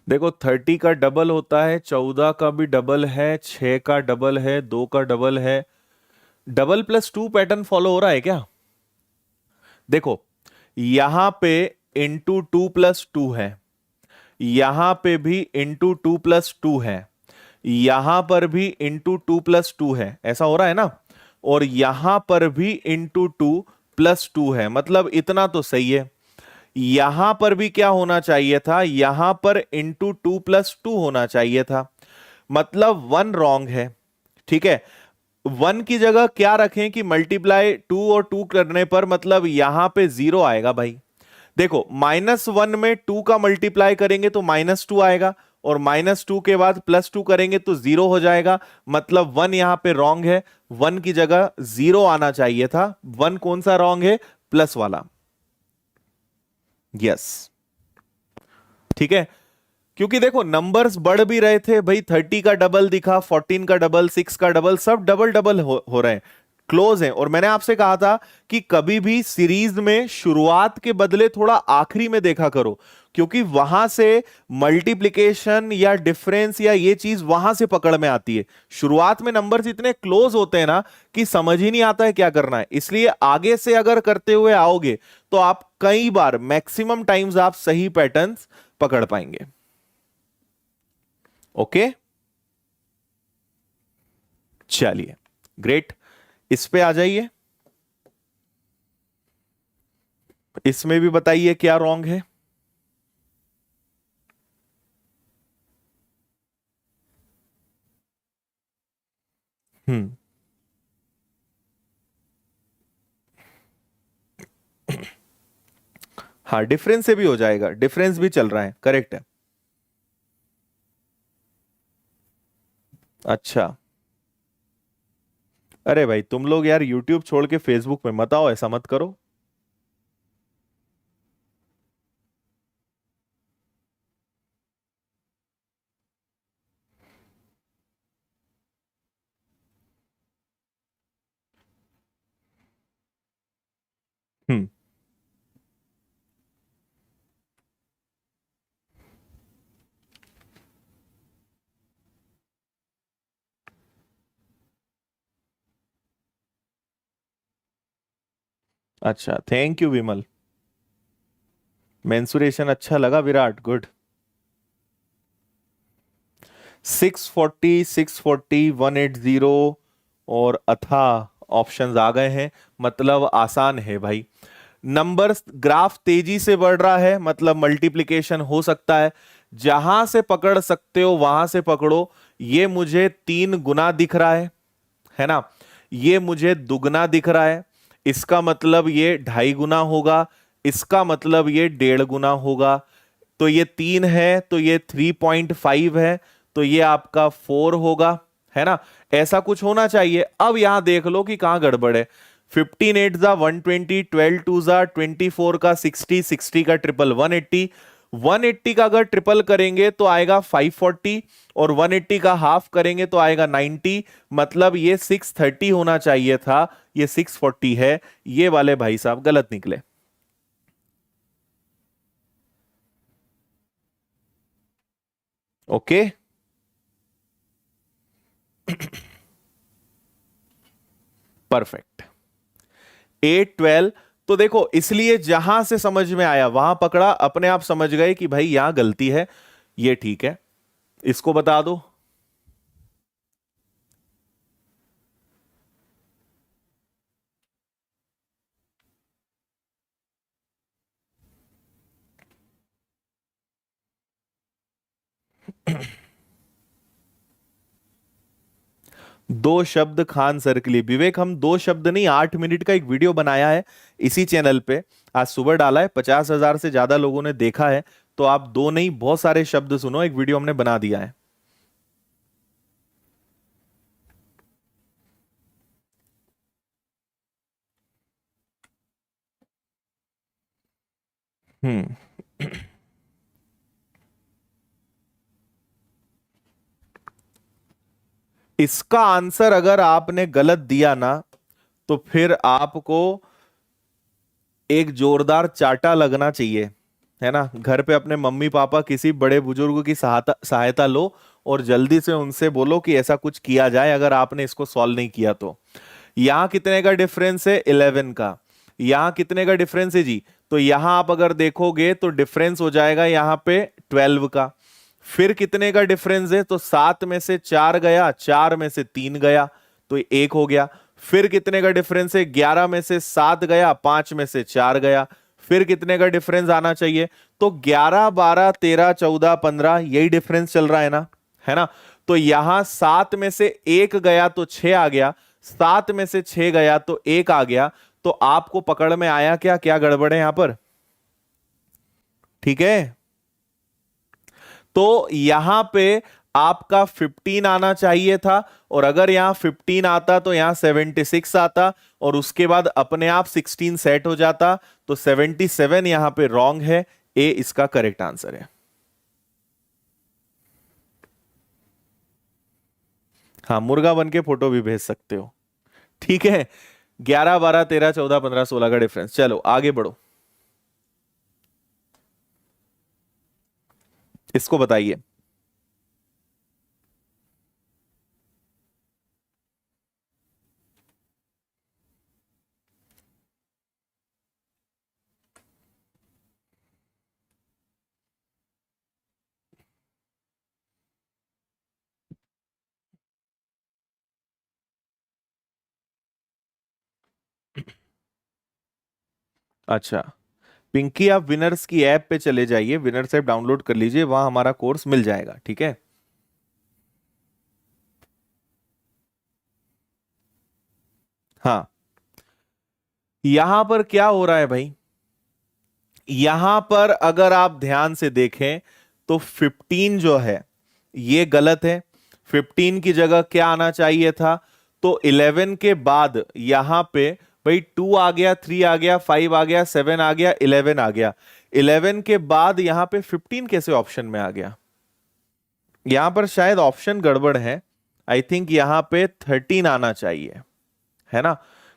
देखो 30 का डबल होता है, 14 का भी डबल है, 6 का डबल है, 2 का डबल है। Double plus two pattern follow हो रहा है क्या? देखो यहां पे इंटू टू प्लस टू है, यहां पे भी इंटू टू प्लस टू है, यहां पर भी इंटू टू प्लस टू है, ऐसा हो रहा है ना। और यहां पर भी इंटू टू प्लस टू है, मतलब इतना तो सही है। यहां पर भी क्या होना चाहिए था, यहां पर इंटू टू प्लस टू होना चाहिए था, मतलब वन रॉन्ग है। ठीक है, वन की जगह क्या रखें कि मल्टीप्लाई टू और टू करने पर मतलब यहां पे जीरो आएगा भाई। देखो माइनस वन में टू का मल्टीप्लाई करेंगे तो माइनस टू आएगा, और माइनस टू के बाद प्लस टू करेंगे तो जीरो हो जाएगा, मतलब वन यहां पे रॉन्ग है। वन की जगह जीरो आना चाहिए था। वन कौन सा रॉन्ग है? प्लस वाला। यस, ठीक है। क्योंकि देखो नंबर्स बढ़ भी रहे थे भाई, 30 का डबल दिखा, 14 का डबल, 6 का डबल, सब डबल डबल हो रहे हैं, क्लोज हैं। और मैंने आपसे कहा था कि कभी भी सीरीज में शुरुआत के बदले थोड़ा आखिरी में देखा करो, क्योंकि वहां से मल्टीप्लिकेशन या डिफरेंस या ये चीज वहां से पकड़ में आती है। शुरुआत में नंबर्स इतने क्लोज होते हैं ना कि समझ ही नहीं आता है क्या करना है, इसलिए आगे से अगर करते हुए आओगे तो आप कई बार, मैक्सिमम टाइम्स आप सही पैटर्न्स पकड़ पाएंगे। ओके, चलिए ग्रेट, इस पे आ जाइए। इसमें भी बताइए क्या रॉन्ग है। हम्म, हाँ डिफरेंस से भी हो जाएगा, डिफरेंस भी चल रहा है, करेक्ट है। अच्छा, अरे भाई तुम लोग यार यूट्यूब छोड़ के फेसबुक में मत आओ, ऐसा मत करो। हम्म, अच्छा थैंक यू विमल। मेंसुरेशन अच्छा लगा विराट, गुड। 640, 640, 180 और अथा ऑप्शंस आ गए हैं, मतलब आसान है भाई। नंबर्स ग्राफ तेजी से बढ़ रहा है, मतलब मल्टीप्लिकेशन हो सकता है। जहां से पकड़ सकते हो वहां से पकड़ो। ये मुझे 3 गुना दिख रहा है ना। ये मुझे दुगना दिख रहा है, इसका मतलब ये 2.5 गुना होगा, इसका मतलब ये 1.5 गुना होगा। तो ये 3 है तो ये 3.5 है, तो ये आपका 4 होगा, है ना। ऐसा कुछ होना चाहिए। अब यहां देख लो कि कहां गड़बड़ है। 15 8 जा 120, 12 2 जा 24 का 60, 60 का ट्रिपल 180, 180 का अगर ट्रिपल करेंगे तो आएगा 540, और 180 का हाफ करेंगे तो आएगा 90, मतलब ये 630 होना चाहिए था, ये 640 है। ये वाले भाई साहब गलत निकले। ओके, 8 12 तो देखो, इसलिए जहां से समझ में आया वहां पकड़ा, अपने आप समझ गए कि भाई यहां गलती है, ये ठीक है, इसको बता दो। दो शब्द खान सर के लिए, विवेक हम दो शब्द नहीं, 8 मिनट का एक वीडियो बनाया है इसी चैनल पे, आज सुबह डाला है, 50,000 से ज्यादा लोगों ने देखा है। तो आप दो नहीं, बहुत सारे शब्द सुनो, एक वीडियो हमने बना दिया है। हम्म। इसका आंसर अगर आपने गलत दिया ना, तो फिर आपको एक जोरदार चाटा लगना चाहिए, है ना। घर पे अपने मम्मी पापा किसी बड़े बुजुर्ग की सहायता सहायता लो, और जल्दी से उनसे बोलो कि ऐसा कुछ किया जाए अगर आपने इसको सॉल्व नहीं किया तो। यहां कितने का डिफरेंस है? 11 का। यहां कितने का डिफरेंस है जी? तो यहां आप अगर देखोगे तो डिफरेंस हो जाएगा यहां पे 12 का। फिर कितने का डिफरेंस है? तो 7 में से 4 गया, 4 में से 3 गया, तो एक हो गया। फिर कितने का डिफरेंस है? 11 में से 7 गया, 5 में से 4 गया। फिर कितने का डिफरेंस आना चाहिए? तो 11, 12, 13, 14, 15, यही डिफरेंस चल रहा है ना, है ना। तो यहां 7 में से एक गया तो 6 आ गया, 7 में से 6 गया तो एक आ गया। तो आपको पकड़ में आया क्या, क्या गड़बड़ है यहां पर? ठीक है। तो यहां पे आपका 15 आना चाहिए था, और अगर यहां 15 आता तो यहां 76 आता, और उसके बाद अपने आप 16 सेट हो जाता। तो 77 यहां पे रॉन्ग है, ए इसका करेक्ट आंसर है। हाँ, मुर्गा बन के फोटो भी भेज सकते हो। ठीक है। 11, 12, 13, 14, 15, 16 का डिफरेंस। चलो आगे बढ़ो, इसको बताइए। अच्छा, पिंकी आप विनर्स की ऐप पे चले जाइए, विनर्स ऐप डाउनलोड कर लीजिए, वहां हमारा कोर्स मिल जाएगा, ठीक है। हाँ, यहां पर क्या हो रहा है भाई? यहां पर अगर आप ध्यान से देखें तो 15 जो है ये गलत है। 15 की जगह क्या आना चाहिए था? तो 11 के बाद यहां पे भाई 2 आ गया, 3 आ गया, 5 आ गया, 7 आ गया, 11 आ गया। 11 के बाद यहां पे 15 कैसे ऑप्शन में आ गया? यहां पर शायद ऑप्शन गड़बड़ है। आई थिंक यहां पे 13 आना चाहिए, है ना।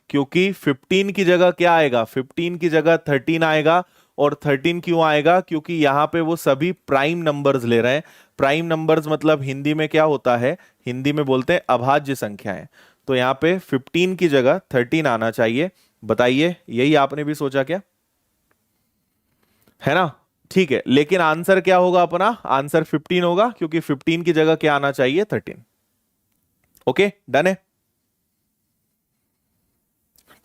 क्योंकि 15 की जगह क्या आएगा? 15 की जगह 13 आएगा। और 13 क्यों आएगा? क्योंकि यहां पे वो सभी प्राइम नंबर्स ले रहे हैं। प्राइम नंबर्स मतलब हिंदी में क्या होता है? हिंदी में बोलते हैं अभाज्य संख्याएं। तो यहां पे 15 की जगह 13 आना चाहिए। बताइए, यही आपने भी सोचा क्या? है ना। ठीक है, लेकिन आंसर क्या होगा अपना? आंसर 15 होगा, क्योंकि 15 की जगह क्या आना चाहिए? 13। ओके, डन है।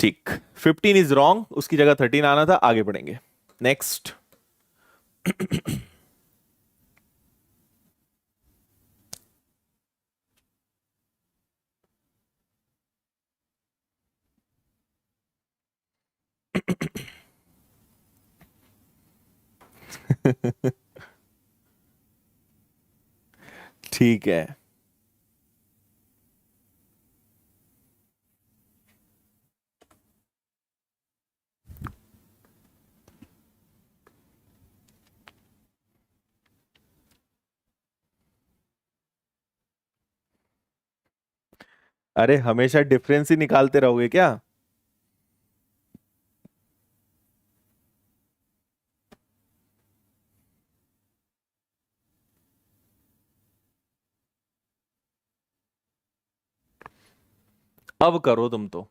ठीक, 15 इज रॉन्ग, उसकी जगह 13 आना था। आगे बढ़ेंगे, नेक्स्ट। ठीक है। अरे हमेशा डिफरेंस ही निकालते रहोगे क्या? अब करो तुम तो।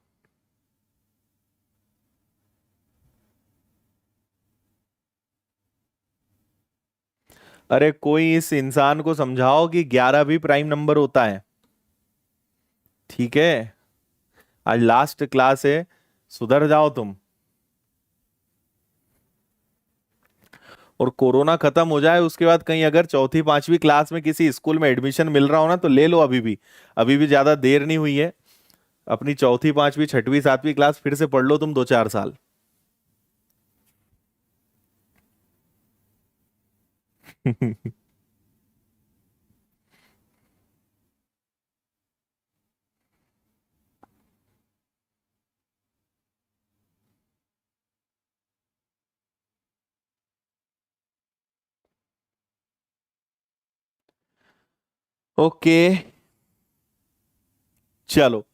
अरे कोई इस इंसान को समझाओ कि 11 भी प्राइम नंबर होता है। ठीक है, आज लास्ट क्लास है, सुधर जाओ तुम। और कोरोना खत्म हो जाए उसके बाद कहीं अगर चौथी पांचवी क्लास में किसी स्कूल में एडमिशन मिल रहा हो ना, तो ले लो अभी भी। अभी भी ज्यादा देर नहीं हुई है। अपनी चौथी पांचवी छठवीं सातवीं क्लास फिर से पढ़ लो तुम 2 4 साल। ओके, चलो।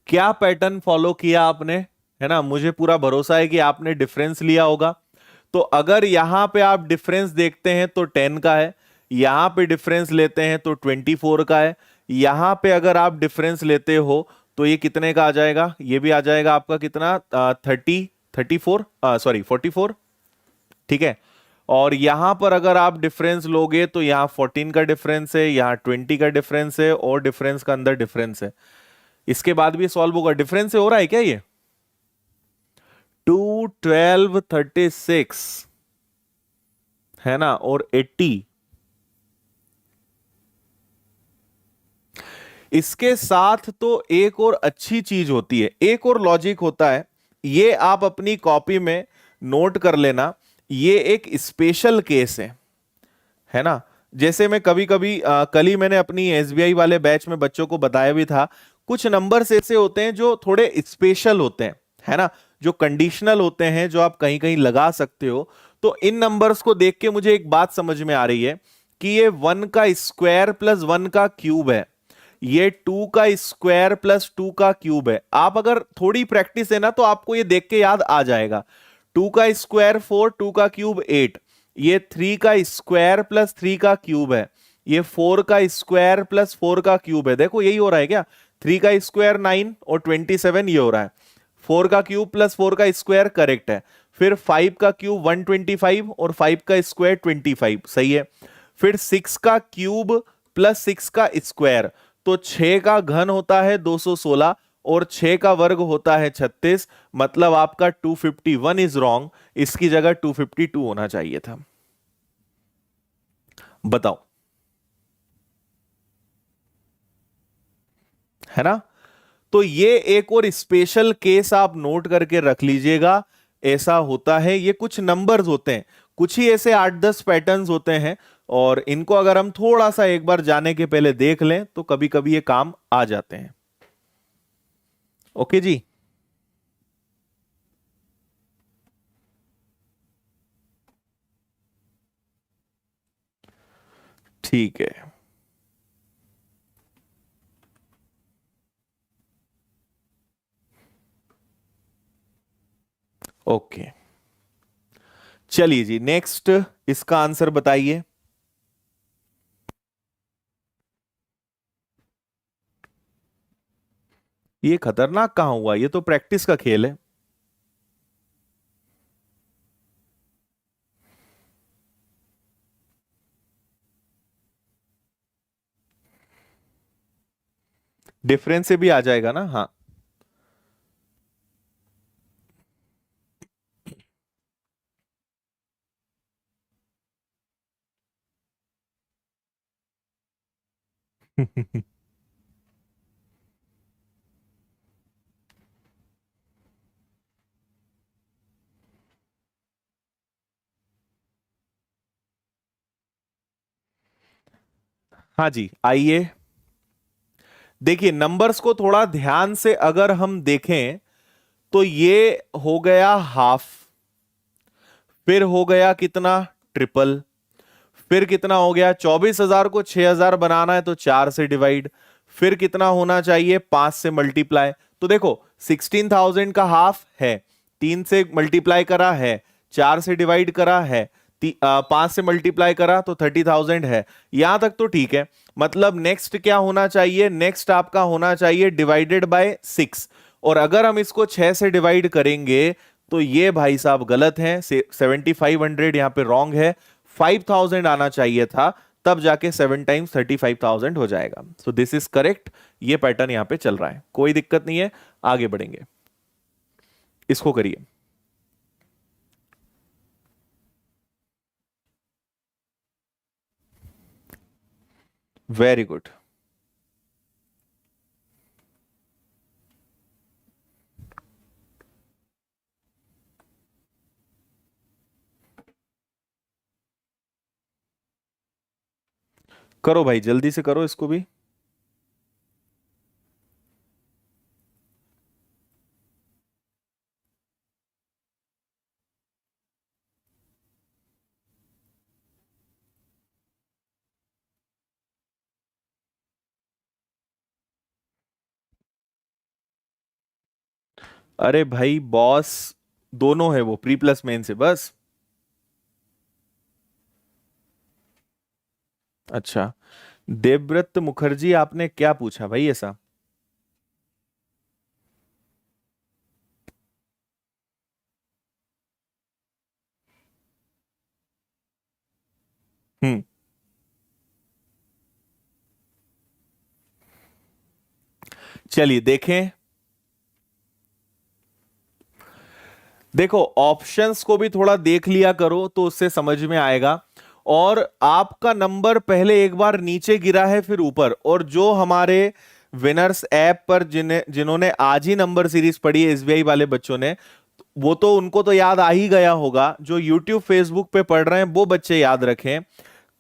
क्या पैटर्न फॉलो किया आपने? है ना, मुझे पूरा भरोसा है कि आपने डिफरेंस लिया होगा। तो अगर यहां पे आप डिफरेंस देखते हैं तो 10 का है, यहां पे डिफरेंस लेते हैं तो 24 का है, यहां पे अगर आप डिफरेंस लेते हो तो ये कितने का आ जाएगा? ये भी आ जाएगा आपका कितना, 34, सॉरी 44। ठीक है। और यहां पर अगर आप डिफरेंस लोगे तो यहां 14 का डिफरेंस है, यहां 20 का डिफरेंस है, और डिफरेंस का अंदर डिफरेंस है। इसके बाद भी सॉल्व होगा। डिफरेंस से हो रहा है क्या ये? 2 12 36 है ना, और 80। इसके साथ तो एक और अच्छी चीज होती है, एक और लॉजिक होता है। ये आप अपनी कॉपी में नोट कर लेना। ये एक स्पेशल केस है ना। जैसे मैं कभी कभी कल ही मैंने अपनी एसबीआई वाले बैच में बच्चों को बताया भी था, कुछ नंबर्स ऐसे होते हैं जो थोड़े स्पेशल होते हैं, है ना, जो कंडीशनल होते हैं, जो आप कहीं कहीं लगा सकते हो। तो इन नंबर्स को देख के मुझे एक बात समझ में आ रही है कि ये 1 का स्क्वायर प्लस 1 का क्यूब है, ये 2 का स्क्वायर प्लस 2 का क्यूब है। आप अगर थोड़ी प्रैक्टिस है ना तो आपको ये देख के याद आ जाएगा। 2 का स्क्वायर 4, 2 का क्यूब 8। ये 3 का स्क्वायर प्लस 3 का क्यूब है। ये 4 का स्क्वायर प्लस 4 का क्यूब है। देखो यही हो रहा है क्या? 3 का स्क्वायर 9 और 27 ये हो रहा है। 4 का क्यूब प्लस 4 का स्क्वायर करेक्ट है। फिर 5 का क्यूब 125 और 5 का स्क्वायर 25 सही है। फिर 6 का क्यूब प्लस 6 का स्क्वायर, तो 6 का घन होता है 216 और 6 का वर्ग होता है 36। मतलब आपका 251 इज रॉन्ग, इसकी जगह 252 होना चाहिए था। बताओ, है ना। तो ये एक और स्पेशल केस आप नोट करके रख लीजिएगा। ऐसा होता है, ये कुछ नंबर्स होते हैं, कुछ ही ऐसे 8 10 पैटर्न्स होते हैं, और इनको अगर हम थोड़ा सा एक बार जाने के पहले देख लें तो कभी कभी ये काम आ जाते हैं। ओके जी। ठीक है, ओके। चलिए जी, नेक्स्ट इसका आंसर बताइए। ये खतरनाक कहां हुआ? ये तो प्रैक्टिस का खेल है। डिफरेंस से भी आ जाएगा ना, हाँ। हाँ जी, आइए। देखिए, नंबर्स को थोड़ा ध्यान से अगर हम देखें तो ये हो गया हाफ, फिर हो गया कितना, ट्रिपल, फिर कितना हो गया, 24,000 को 6,000 बनाना है तो 4 से डिवाइड, फिर कितना होना चाहिए, 5 से मल्टीप्लाई। तो देखो 16,000 का हाफ है, 3 से मल्टीप्लाई करा है, 4 से डिवाइड करा है, 5 से मल्टीप्लाई करा तो 30,000 है। यहां तक तो ठीक है। मतलब नेक्स्ट क्या होना चाहिए? नेक्स्ट आपका होना चाहिए डिवाइडेड बाय 6। और अगर हम इसको 6 से डिवाइड करेंगे तो ये भाई साहब गलत है, 7,500 यहां पे रॉन्ग है। 5,000 आना चाहिए था, तब जाके 7 टाइम्स 35,000 हो जाएगा। So this is correct. ये पैटर्न यहां पे चल रहा है, कोई दिक्कत नहीं है। आगे बढ़ेंगे, इसको करिए। Very good. करो भाई, जल्दी से करो इसको भी। अरे भाई बॉस, दोनों है वो, प्री प्लस मेन से बस। अच्छा, देवव्रत मुखर्जी, आपने क्या पूछा भाई ऐसा? हम्म। चलिए देखें। देखो, ऑप्शंस को भी थोड़ा देख लिया करो तो उससे समझ में आएगा। और आपका नंबर पहले एक बार नीचे गिरा है फिर ऊपर, और जो हमारे विनर्स ऐप पर जिन्होंने आज ही नंबर सीरीज पढ़ी है एसबीआई वाले बच्चों ने, वो तो उनको तो याद आ ही गया होगा। जो यूट्यूब फेसबुक पे पढ़ रहे हैं वो बच्चे याद रखें,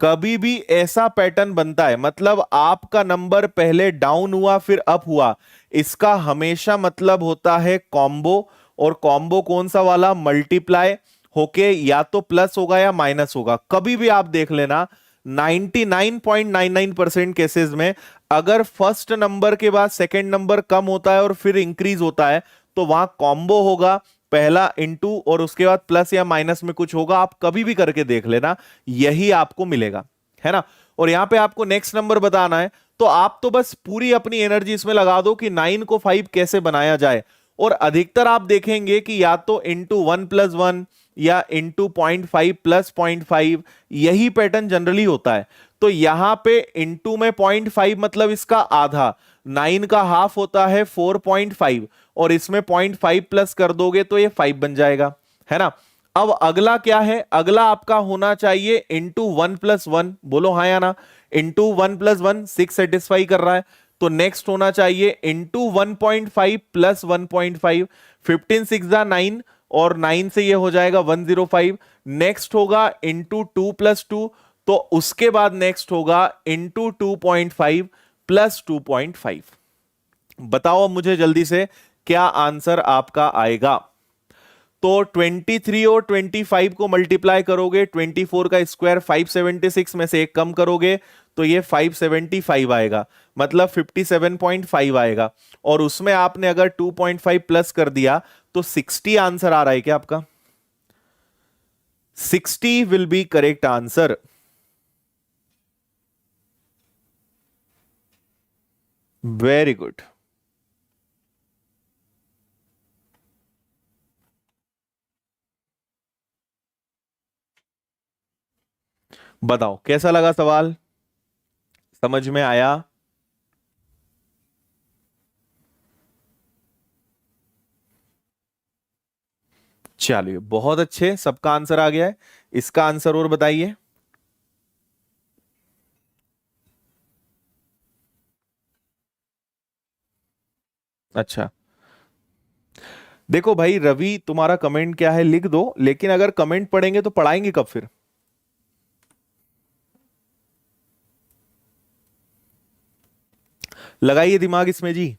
कभी भी ऐसा पैटर्न बनता है, मतलब आपका नंबर पहले डाउन हुआ फिर अप हुआ, इसका हमेशा मतलब होता है कॉम्बो। और कॉम्बो कौन सा वाला? मल्टीप्लाई होके या तो प्लस होगा या माइनस होगा। कभी भी आप देख लेना, 99.99% केसेस में अगर फर्स्ट नंबर के बाद सेकंड नंबर कम होता है और फिर इंक्रीज होता है, तो वहां कॉम्बो होगा। पहला इंटू और उसके बाद प्लस या माइनस में कुछ होगा, आप कभी भी करके देख लेना, यही आपको मिलेगा, है ना। और यहां पे आपको नेक्स्ट नंबर बताना है, तो आप तो बस पूरी अपनी एनर्जी इसमें लगा दो कि 9 को 5 कैसे बनाया जाए। और अधिकतर आप देखेंगे कि या तो इंटू 1+1 या इंटू 0.5 प्लस 0.5, यही पैटर्न जनरली होता है। तो यहां पे इंटू में 0.5 मतलब इसका आधा, 9 का हाफ होता है 4.5, और इसमें 0.5 प्लस कर दोगे तो ये 5 बन जाएगा, है ना। अब अगला क्या है? अगला आपका होना चाहिए इंटू 1+1, बोलो हाँ या ना। इंटू 1+1 6 सेटिस्फाई कर रहा है, तो नेक्स्ट होना चाहिए इंटू 1.5 प्लस 1.5, 15 6 9, और 9 से ये हो जाएगा 105। नेक्स्ट होगा इंटू 2+2, तो उसके बाद नेक्स्ट होगा इंटू 2.5 प्लस 2.5। बताओ अब मुझे जल्दी से, क्या आंसर आपका आएगा? तो 23 और 25 को मल्टीप्लाई करोगे, 24 का स्क्वायर 576 में से एक कम करोगे, तो ये 575 आएगा, मतलब 57.5 आएगा। और उसमें आपने अगर 2.5 प्लस कर दिया, तो 60 आंसर आ रहा है क्या आपका? 60 will be correct answer. Very good. बताओ कैसा लगा सवाल, समझ में आया? चलिए बहुत अच्छे, सबका आंसर आ गया है। इसका आंसर और बताइए। अच्छा, देखो भाई रवि, तुम्हारा कमेंट क्या है लिख दो, लेकिन अगर कमेंट पढ़ेंगे तो पढ़ाएंगे कब फिर? लगाइए दिमाग इसमें जी।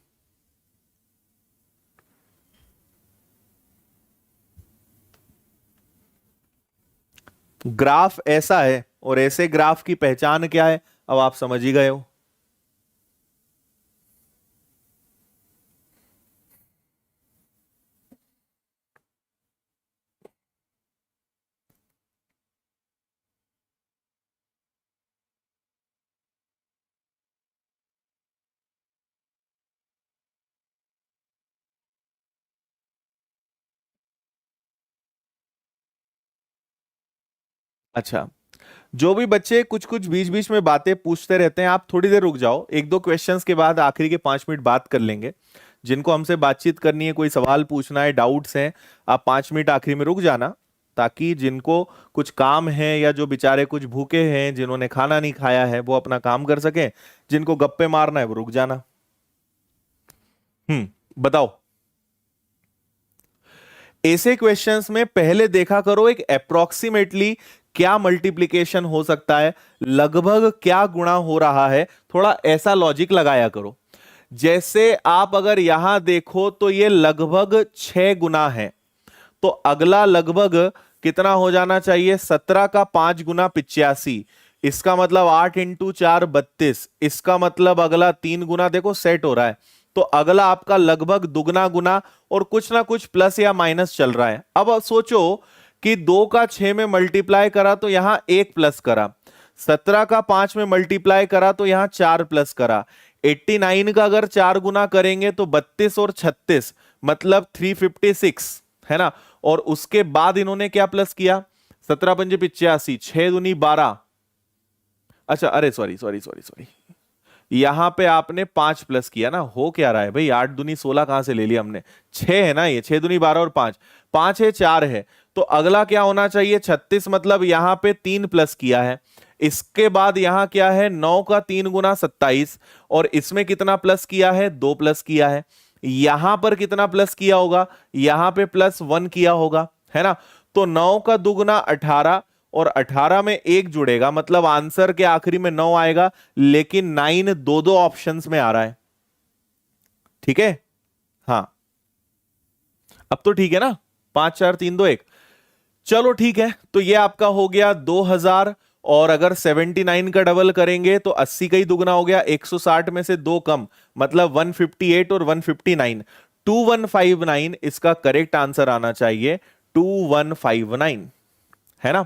ग्राफ ऐसा है, और ऐसे ग्राफ की पहचान क्या है, अब आप समझ ही गए हो। अच्छा, जो भी बच्चे कुछ कुछ बीच बीच में बातें पूछते रहते हैं, आप थोड़ी देर रुक जाओ, एक दो क्वेश्चंस के बाद आखिरी के 5 मिनट बात कर लेंगे। जिनको हमसे बातचीत करनी है, कोई सवाल पूछना है, डाउट्स हैं, आप 5 मिनट आखिरी में रुक जाना, ताकि जिनको कुछ काम है या जो बेचारे कुछ भूखे हैं, जिन्होंने खाना नहीं खाया है, वो अपना काम कर सकें। जिनको गप्पे मारना है वो रुक जाना। बताओ। ऐसे क्वेश्चंस में पहले देखा करो एक अप्रोक्सीमेटली क्या मल्टीप्लिकेशन हो सकता है, लगभग क्या गुणा हो रहा है, थोड़ा ऐसा लॉजिक लगाया करो। जैसे आप अगर यहां देखो तो ये लगभग 6 गुना है, तो अगला लगभग कितना हो जाना चाहिए, 17 का 5 गुना 85। इसका मतलब 8 इंटू 4 32। इसका मतलब अगला 3 गुना, देखो सेट हो रहा है। तो अगला आपका लगभग दुगना गुना और कुछ ना कुछ प्लस या माइनस चल रहा है। अब सोचो कि 2 का 6 में मल्टीप्लाई करा तो यहां 1 प्लस करा, 17 का 5 में मल्टीप्लाई करा तो यहां 4 प्लस करा, 89 का अगर 4 गुना करेंगे तो 32 और 36 मतलब 356 है ना। और उसके बाद इन्होंने क्या प्लस किया, 17 पंजे 85, 6 दूनी 12। अच्छा अरे सॉरी सॉरी सॉरी सॉरी, यहां पे आपने 5 प्लस किया ना, हो क्या रहा है भाई, 8 दूनी 16 कहां से ले लिया हमने, 6 है ना, ये 6 दूनी 12 और 5, 5 है 4 है। तो अगला क्या होना चाहिए 36, मतलब यहां पे 3 प्लस किया है। इसके बाद यहां क्या है 9 का 3 गुना 27, और इसमें कितना प्लस किया है 2 प्लस किया है। यहां पर कितना प्लस किया होगा, यहां पे +1 किया होगा, है ना। तो 9 का दुगुना 18 और 18 में 1 जुड़ेगा, मतलब आंसर के आखिरी में 9 आएगा, लेकिन 9 दो दो ऑप्शंस में आ रहा है। ठीक है, हाँ अब तो ठीक है ना, 5 4 3 2 1। चलो ठीक है, तो ये आपका हो गया 2000। और अगर 79 का डबल करेंगे तो 80 का ही दुगना हो गया, 160 में से 2 कम, मतलब 158 और 159, 2159 इसका करेक्ट आंसर आना चाहिए, 2159 है ना।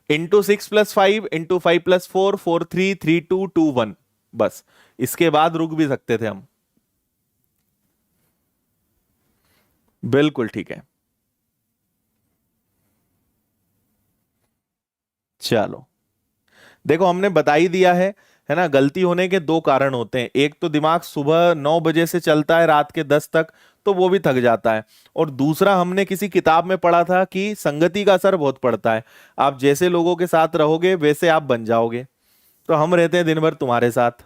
इंटू 6 + 5 इंटू 5 + 4 4 3 3 2 2 1, बस इसके बाद रुक भी सकते थे हम। बिल्कुल ठीक है। चलो देखो, हमने बता ही दिया है ना। गलती होने के 2 कारण होते हैं, एक तो दिमाग सुबह 9 बजे से चलता है रात के 10 तक, तो वो भी थक जाता है। और दूसरा, हमने किसी किताब में पढ़ा था कि संगति का असर बहुत पड़ता है, आप जैसे लोगों के साथ रहोगे वैसे आप बन जाओगे। तो हम रहते हैं दिन भर तुम्हारे साथ,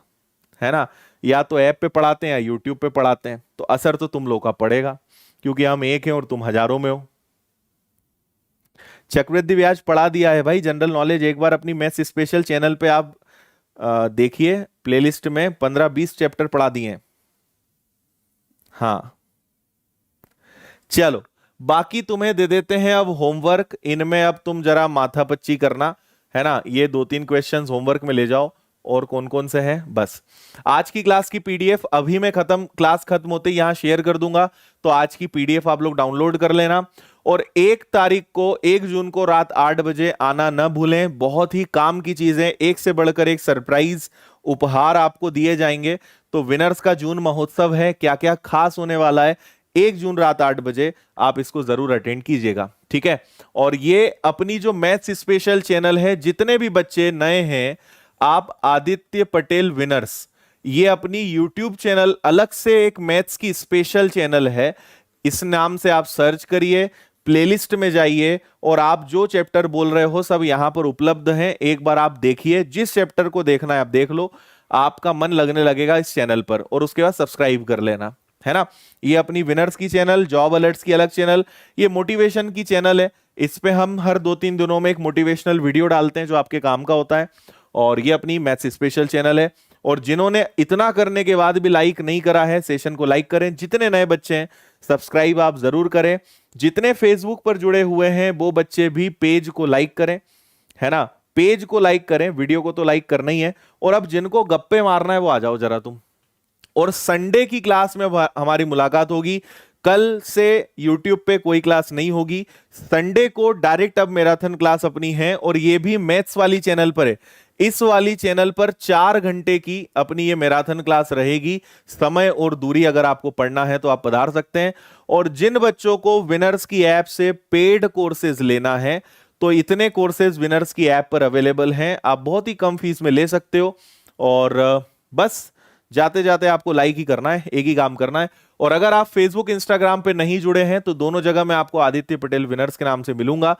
है ना, या तो ऐप पे पढ़ाते हैं या यूट्यूब पे पढ़ाते हैं, तो असर तो तुम लोग का पड़ेगा, क्योंकि हम एक हैं और तुम हजारों में हो। चक्रवृद्धि ब्याज पढ़ा दिया है भाई, जनरल नॉलेज एक बार अपनी मैथ्स स्पेशल चैनल पे आप देखिए, प्लेलिस्ट में 15-20 चैप्टर पढ़ा दिए हैं। हाँ चलो, बाकी तुम्हें दे देते हैं अब होमवर्क, इनमें अब तुम जरा माथापच्ची करना, है ना। ये 2-3 क्वेश्चंस होमवर्क में ले जाओ। और कौन कौन से हैं, बस आज की क्लास की पीडीएफ अभी मैं क्लास खत्म होते ही यहां शेयर कर दूंगा, तो आज की पीडीएफ आप लोग डाउनलोड कर लेना। और 1 तारीख को 1 जून को रात 8 बजे आना न भूलें, बहुत ही काम की चीजें, एक से बढ़कर एक सरप्राइज उपहार आपको दिए जाएंगे। तो विनर्स का जून महोत्सव है, क्या क्या खास होने वाला है, 1 जून रात 8 बजे आप इसको जरूर अटेंड कीजिएगा, ठीक है। और ये अपनी जो मैथ्स स्पेशल चैनल है, जितने भी बच्चे नए हैं, आप आदित्य पटेल विनर्स, ये अपनी यूट्यूब चैनल अलग से एक मैथ्स की स्पेशल चैनल है, इस नाम से आप सर्च करिए, प्लेलिस्ट में जाइए, और आप जो चैप्टर बोल रहे हो सब यहां पर उपलब्ध हैं। एक बार आप देखिए, जिस चैप्टर को देखना है आप देख लो, आपका मन लगने लगेगा इस चैनल पर, और उसके बाद सब्सक्राइब कर लेना, है ना। ये अपनी विनर्स की चैनल, जॉब अलर्ट्स की अलग चैनल, ये मोटिवेशन की चैनल है, इस पे हम हर 2-3 दिनों में एक मोटिवेशनल वीडियो डालते हैं जो आपके काम का होता है। और ये अपनी मैथ्स स्पेशल चैनल है। और जिन्होंने इतना करने के बाद भी लाइक नहीं करा है, सेशन को लाइक करें। जितने नए बच्चे हैं सब्सक्राइब आप जरूर करें। जितने फेसबुक पर जुड़े हुए हैं वो बच्चे भी पेज को लाइक करें, है ना, पेज को लाइक करें, वीडियो को तो लाइक करना ही है। और अब जिनको गप्पे मारना है वो आ जाओ जरा तुम। और संडे की क्लास में हमारी मुलाकात होगी। कल से YouTube पे कोई क्लास नहीं होगी, संडे को डायरेक्ट अब मैराथन क्लास अपनी है, और ये भी मैथ्स वाली चैनल पर है। इस वाली चैनल पर 4 घंटे की अपनी ये मैराथन क्लास रहेगी। समय और दूरी अगर आपको पढ़ना है तो आप पधार सकते हैं। और जिन बच्चों को विनर्स की ऐप से पेड कोर्सेज लेना है, तो इतने कोर्सेज विनर्स की ऐप पर अवेलेबल हैं, आप बहुत ही कम फीस में ले सकते हो। और बस जाते जाते आपको लाइक ही करना है, एक ही काम करना है। और अगर आप फेसबुक इंस्टाग्राम पे नहीं जुड़े हैं तो दोनों जगह मैं आपको आदित्य पटेल विनर्स के नाम से मिलूंगा।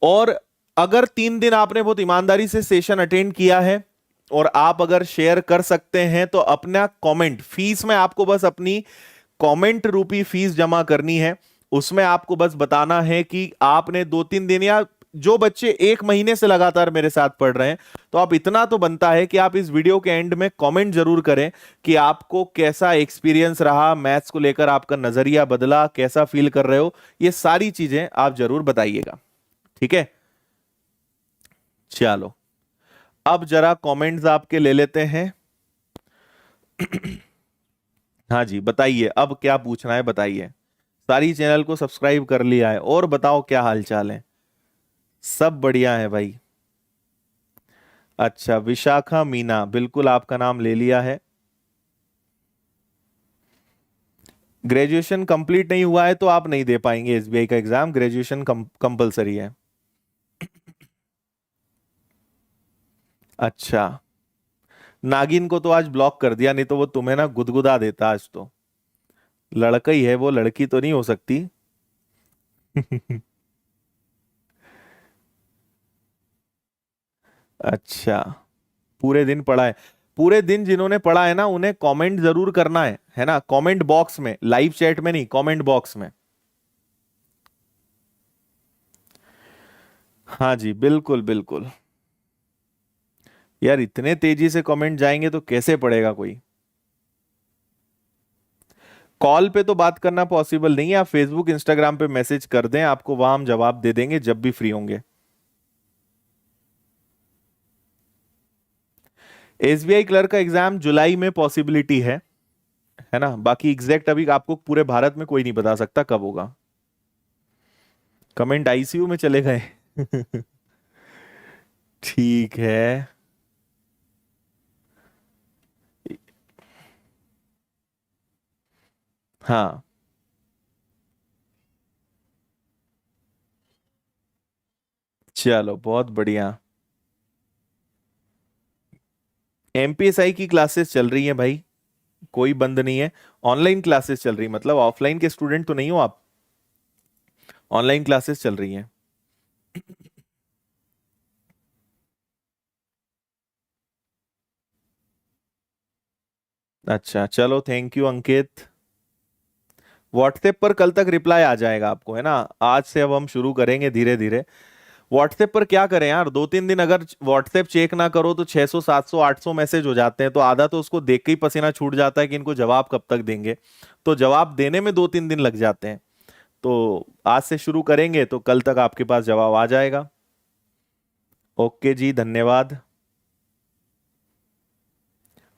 और अगर 3 दिन आपने बहुत ईमानदारी से सेशन अटेंड किया है और आप अगर शेयर कर सकते हैं तो अपना कमेंट, फीस में आपको बस अपनी कमेंट रूपी फीस जमा करनी है। उसमें आपको बस बताना है कि आपने 2-3 दिन, या जो बच्चे 1 महीने से लगातार मेरे साथ पढ़ रहे हैं, तो आप इतना तो बनता है कि आप इस वीडियो के एंड में कमेंट जरूर करें कि आपको कैसा एक्सपीरियंस रहा, मैथ्स को लेकर आपका नजरिया बदला, कैसा फील कर रहे हो, ये सारी चीजें आप जरूर बताइएगा। ठीक है, चलो अब जरा कमेंट्स आपके ले लेते हैं। हाँ जी, बताइए अब क्या पूछना है, बताइए। सारी चैनल को सब्सक्राइब कर लिया है, और बताओ क्या हाल चाल है। सब बढ़िया है भाई। अच्छा, विशाखा मीना, बिल्कुल आपका नाम ले लिया है। ग्रेजुएशन कंप्लीट नहीं हुआ है तो आप नहीं दे पाएंगे एसबीआई का एग्जाम, ग्रेजुएशन कंपलसरी है। अच्छा, नागिन को तो आज ब्लॉक कर दिया, नहीं तो वो तुम्हें ना गुदगुदा देता आज तो। लड़का ही है वो, लड़की तो नहीं हो सकती। अच्छा, पूरे दिन पढ़ा है। पूरे दिन जिन्होंने पढ़ा है ना उन्हें कमेंट जरूर करना है ना, कमेंट बॉक्स में, लाइव चैट में नहीं, कमेंट बॉक्स में। हाँ जी, बिल्कुल बिल्कुल। यार इतने तेजी से कमेंट जाएंगे तो कैसे पढ़ेगा कोई। कॉल पे तो बात करना पॉसिबल नहीं है, आप फेसबुक इंस्टाग्राम पे मैसेज कर दें, आपको वहां हम जवाब दे देंगे जब भी फ्री होंगे। एसबीआई क्लर्क का एग्जाम जुलाई में पॉसिबिलिटी है ना। बाकी एग्जैक्ट अभी आपको पूरे भारत में कोई नहीं बता सकता कब होगा। कमेंट आईसीयू में चले गए। ठीक है। हाँ, चलो बहुत बढ़िया। एमपीएसआई की क्लासेस चल रही हैं भाई, कोई बंद नहीं है। ऑनलाइन क्लासेस चल रही, मतलब ऑफलाइन के स्टूडेंट तो नहीं हो आप, ऑनलाइन क्लासेस चल रही हैं। अच्छा चलो, थैंक यू अंकित। व्हाट्सएप पर कल तक रिप्लाई आ जाएगा आपको, है ना। आज से अब हम शुरू करेंगे धीरे धीरे। व्हाट्सएप पर क्या करें यार, 2-3 दिन अगर व्हाट्सएप चेक ना करो तो 600 700 800 मैसेज हो जाते हैं, तो आधा तो उसको देख के ही पसीना छूट जाता है कि इनको जवाब कब तक देंगे। तो जवाब देने में 2-3 दिन लग जाते हैं। तो आज से शुरू करेंगे तो कल तक आपके पास जवाब आ जाएगा। ओके जी, धन्यवाद।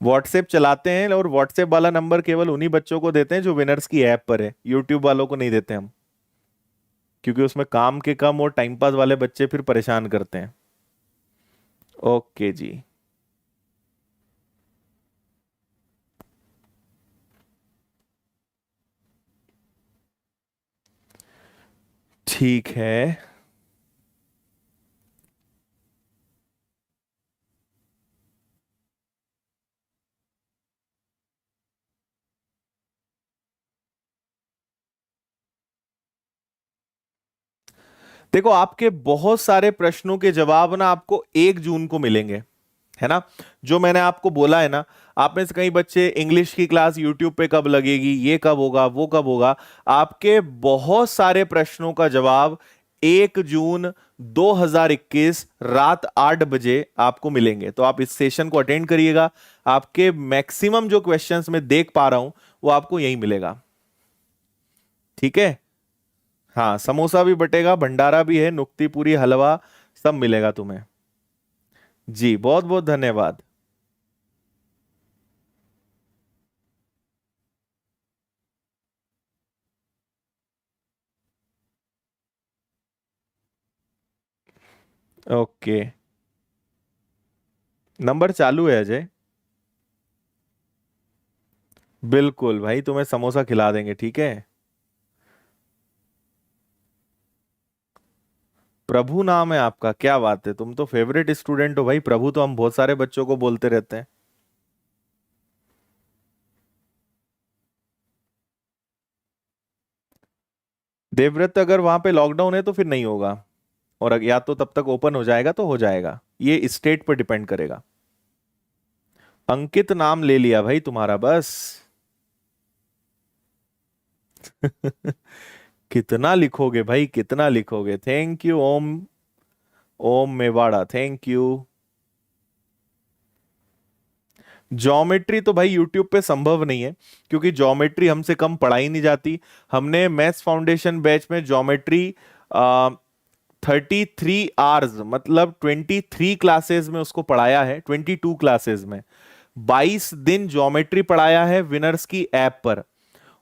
व्हाट्सएप चलाते हैं, और व्हाट्सएप वाला नंबर केवल उन्हीं बच्चों को देते हैं जो विनर्स की ऐप पर है, यूट्यूब वालों को नहीं देते हम, क्योंकि उसमें काम के कम और टाइम पास वाले बच्चे फिर परेशान करते हैं। ओके जी, ठीक है। देखो, आपके बहुत सारे प्रश्नों के जवाब ना आपको 1 जून को मिलेंगे, है ना। जो मैंने आपको बोला है ना, आप में से कई बच्चे इंग्लिश की क्लास यूट्यूब पे कब लगेगी, ये कब होगा, वो कब होगा, आपके बहुत सारे प्रश्नों का जवाब 1 जून 2021 रात 8 बजे आपको मिलेंगे। तो आप इस सेशन को अटेंड करिएगा, आपके मैक्सिमम जो क्वेश्चंस मैं देख पा रहा हूं वो आपको यही मिलेगा। ठीक है। हाँ, समोसा भी बटेगा, भंडारा भी है, नुक्ती पूरी, हलवा, सब मिलेगा तुम्हें। जी, बहुत बहुत धन्यवाद। ओके, नंबर चालू है अजय। बिल्कुल भाई, तुम्हें समोसा खिला देंगे, ठीक है। प्रभु नाम है आपका, क्या बात है, तुम तो फेवरेट स्टूडेंट हो भाई। प्रभु तो हम बहुत सारे बच्चों को बोलते रहते हैं। देवव्रत, अगर वहां पे लॉकडाउन है तो फिर नहीं होगा, और या तो तब तक ओपन हो जाएगा तो हो जाएगा, ये स्टेट पर डिपेंड करेगा। अंकित नाम ले लिया भाई तुम्हारा बस। कितना लिखोगे भाई, कितना लिखोगे। Thank you Om, Om Mewada, thank you. Geometry तो भाई यूट्यूब पे संभव नहीं है, क्योंकि ज्योमेट्री हमसे कम पढ़ाई नहीं जाती। हमने मैथ्स फाउंडेशन बैच में ज्योमेट्री 33 आवर्स, मतलब 23 क्लासेस में उसको पढ़ाया है, 22 क्लासेस में 22 दिन ज्योमेट्री पढ़ाया है विनर्स की ऐप पर।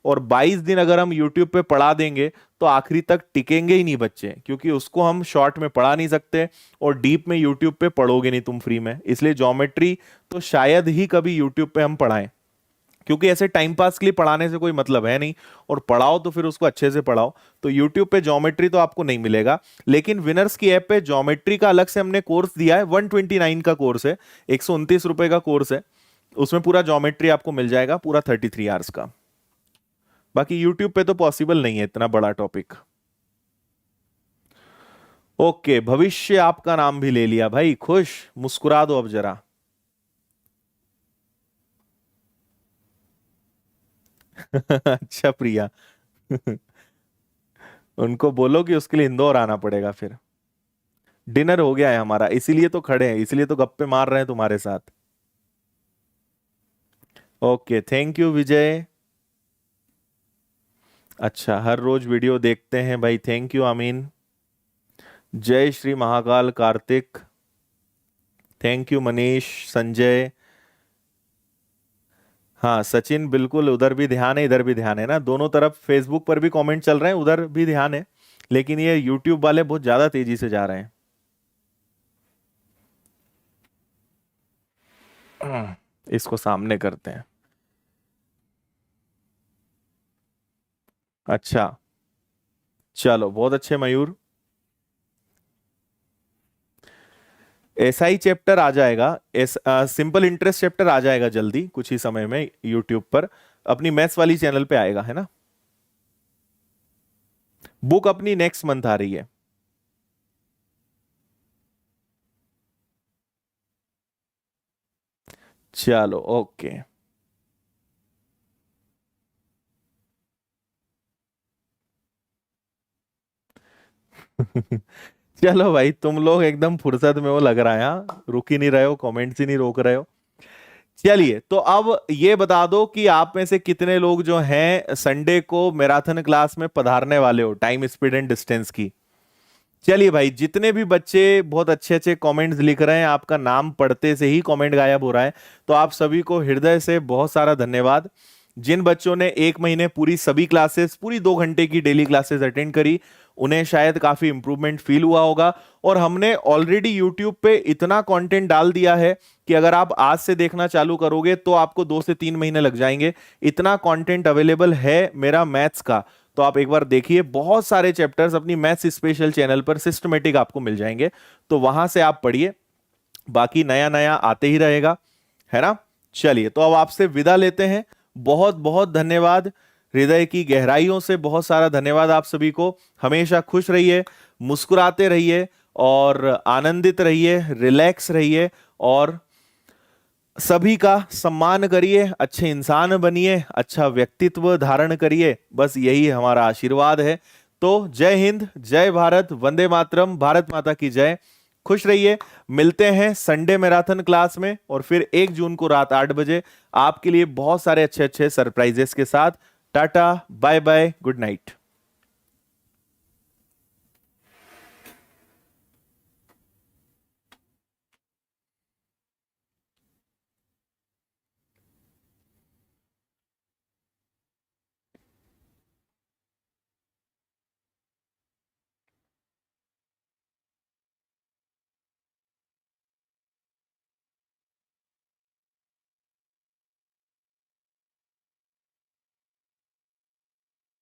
और 22 दिन अगर हम यूट्यूब पे पढ़ा देंगे तो आखिरी तक टिकेंगे ही नहीं बच्चे, क्योंकि उसको हम शॉर्ट में पढ़ा नहीं सकते, और डीप में यूट्यूब पे पढ़ोगे नहीं तुम फ्री में। इसलिए ज्योमेट्री तो शायद ही कभी यूट्यूब पे हम पढ़ाएं, क्योंकि ऐसे टाइम पास के लिए पढ़ाने से कोई मतलब है नहीं, और पढ़ाओ तो फिर उसको अच्छे से पढ़ाओ। तो यूट्यूब पे ज्योमेट्री तो आपको नहीं मिलेगा, लेकिन विनर्स की ऐप पे ज्योमेट्री का अलग से हमने कोर्स दिया है। 129 का कोर्स है, 129 रुपए का कोर्स है। उसमें पूरा ज्योमेट्री आपको मिल जाएगा, पूरा 33 आवर्स का। बाकी यूट्यूब पे तो पॉसिबल नहीं है इतना बड़ा टॉपिक। ओके, भविष्य आपका नाम भी ले लिया भाई, खुश, मुस्कुरा दो अब जरा। अच्छा प्रिया। उनको बोलो कि उसके लिए इंदौर आना पड़ेगा फिर। डिनर हो गया है हमारा, इसीलिए तो खड़े हैं, इसीलिए तो गप्पे मार रहे हैं तुम्हारे साथ। ओके, थैंक यू विजय। अच्छा, हर रोज वीडियो देखते हैं भाई, थैंक यू आमीन। जय श्री महाकाल कार्तिक, थैंक यू मनीष, संजय। हाँ सचिन, बिल्कुल, उधर भी ध्यान है इधर भी ध्यान है ना, दोनों तरफ फेसबुक पर भी कमेंट चल रहे हैं, उधर भी ध्यान है। लेकिन ये यूट्यूब वाले बहुत ज्यादा तेजी से जा रहे हैं। इसको सामने करते हैं। अच्छा, चलो बहुत अच्छे मयूर। एसआई चैप्टर आ जाएगा, सिंपल इंटरेस्ट चैप्टर आ जाएगा जल्दी, कुछ ही समय में यूट्यूब पर, अपनी मैथ्स वाली चैनल पे आएगा, है ना। बुक अपनी नेक्स्ट मंथ आ रही है। चलो ओके। चलो भाई, तुम लोग एकदम फुर्सत में हो लग रहा है, हाँ? रुक ही नहीं रहे हो, कमेंट्स ही नहीं रोक रहे हो। चलिए, तो अब ये बता दो कि आप में से कितने लोग जो हैं संडे को मैराथन क्लास में पधारने वाले हो, टाइम स्पीड एंड डिस्टेंस की। चलिए भाई, जितने भी बच्चे बहुत अच्छे अच्छे कमेंट्स लिख रहे हैं, आपका नाम पढ़ते से ही कमेंट गायब हो रहा है, तो आप सभी को हृदय से बहुत सारा धन्यवाद। जिन बच्चों ने एक महीने पूरी सभी क्लासेस, पूरी 2 घंटे की डेली क्लासेस अटेंड करी, उन्हें शायद काफी इंप्रूवमेंट फील हुआ होगा। और हमने ऑलरेडी यूट्यूब पे इतना कंटेंट डाल दिया है कि अगर आप आज से देखना चालू करोगे तो आपको 2 से 3 महीने लग जाएंगे। इतना कंटेंट अवेलेबल है मेरा मैथ्स का, तो आप एक बार देखिए, बहुत सारे चैप्टर्स अपनी मैथ्स स्पेशल चैनल पर सिस्टमेटिक आपको मिल जाएंगे, तो वहां से आप पढ़िए। बाकी नया नया आते ही रहेगा, है ना। चलिए, तो अब आपसे विदा लेते हैं। बहुत बहुत धन्यवाद, हृदय की गहराइयों से बहुत सारा धन्यवाद आप सभी को। हमेशा खुश रहिए, मुस्कुराते रहिए, और आनंदित रहिए, रिलैक्स रहिए, और सभी का सम्मान करिए, अच्छे इंसान बनिए, अच्छा व्यक्तित्व धारण करिए, बस यही हमारा आशीर्वाद है। तो जय हिंद, जय भारत, वंदे मातरम, भारत माता की जय। खुश रहिए। मिलते हैं संडे मैराथन क्लास में, और फिर 1 जून को रात 8 बजे आपके लिए बहुत सारे अच्छे अच्छे सरप्राइजेस के साथ। Tata, bye bye, good night.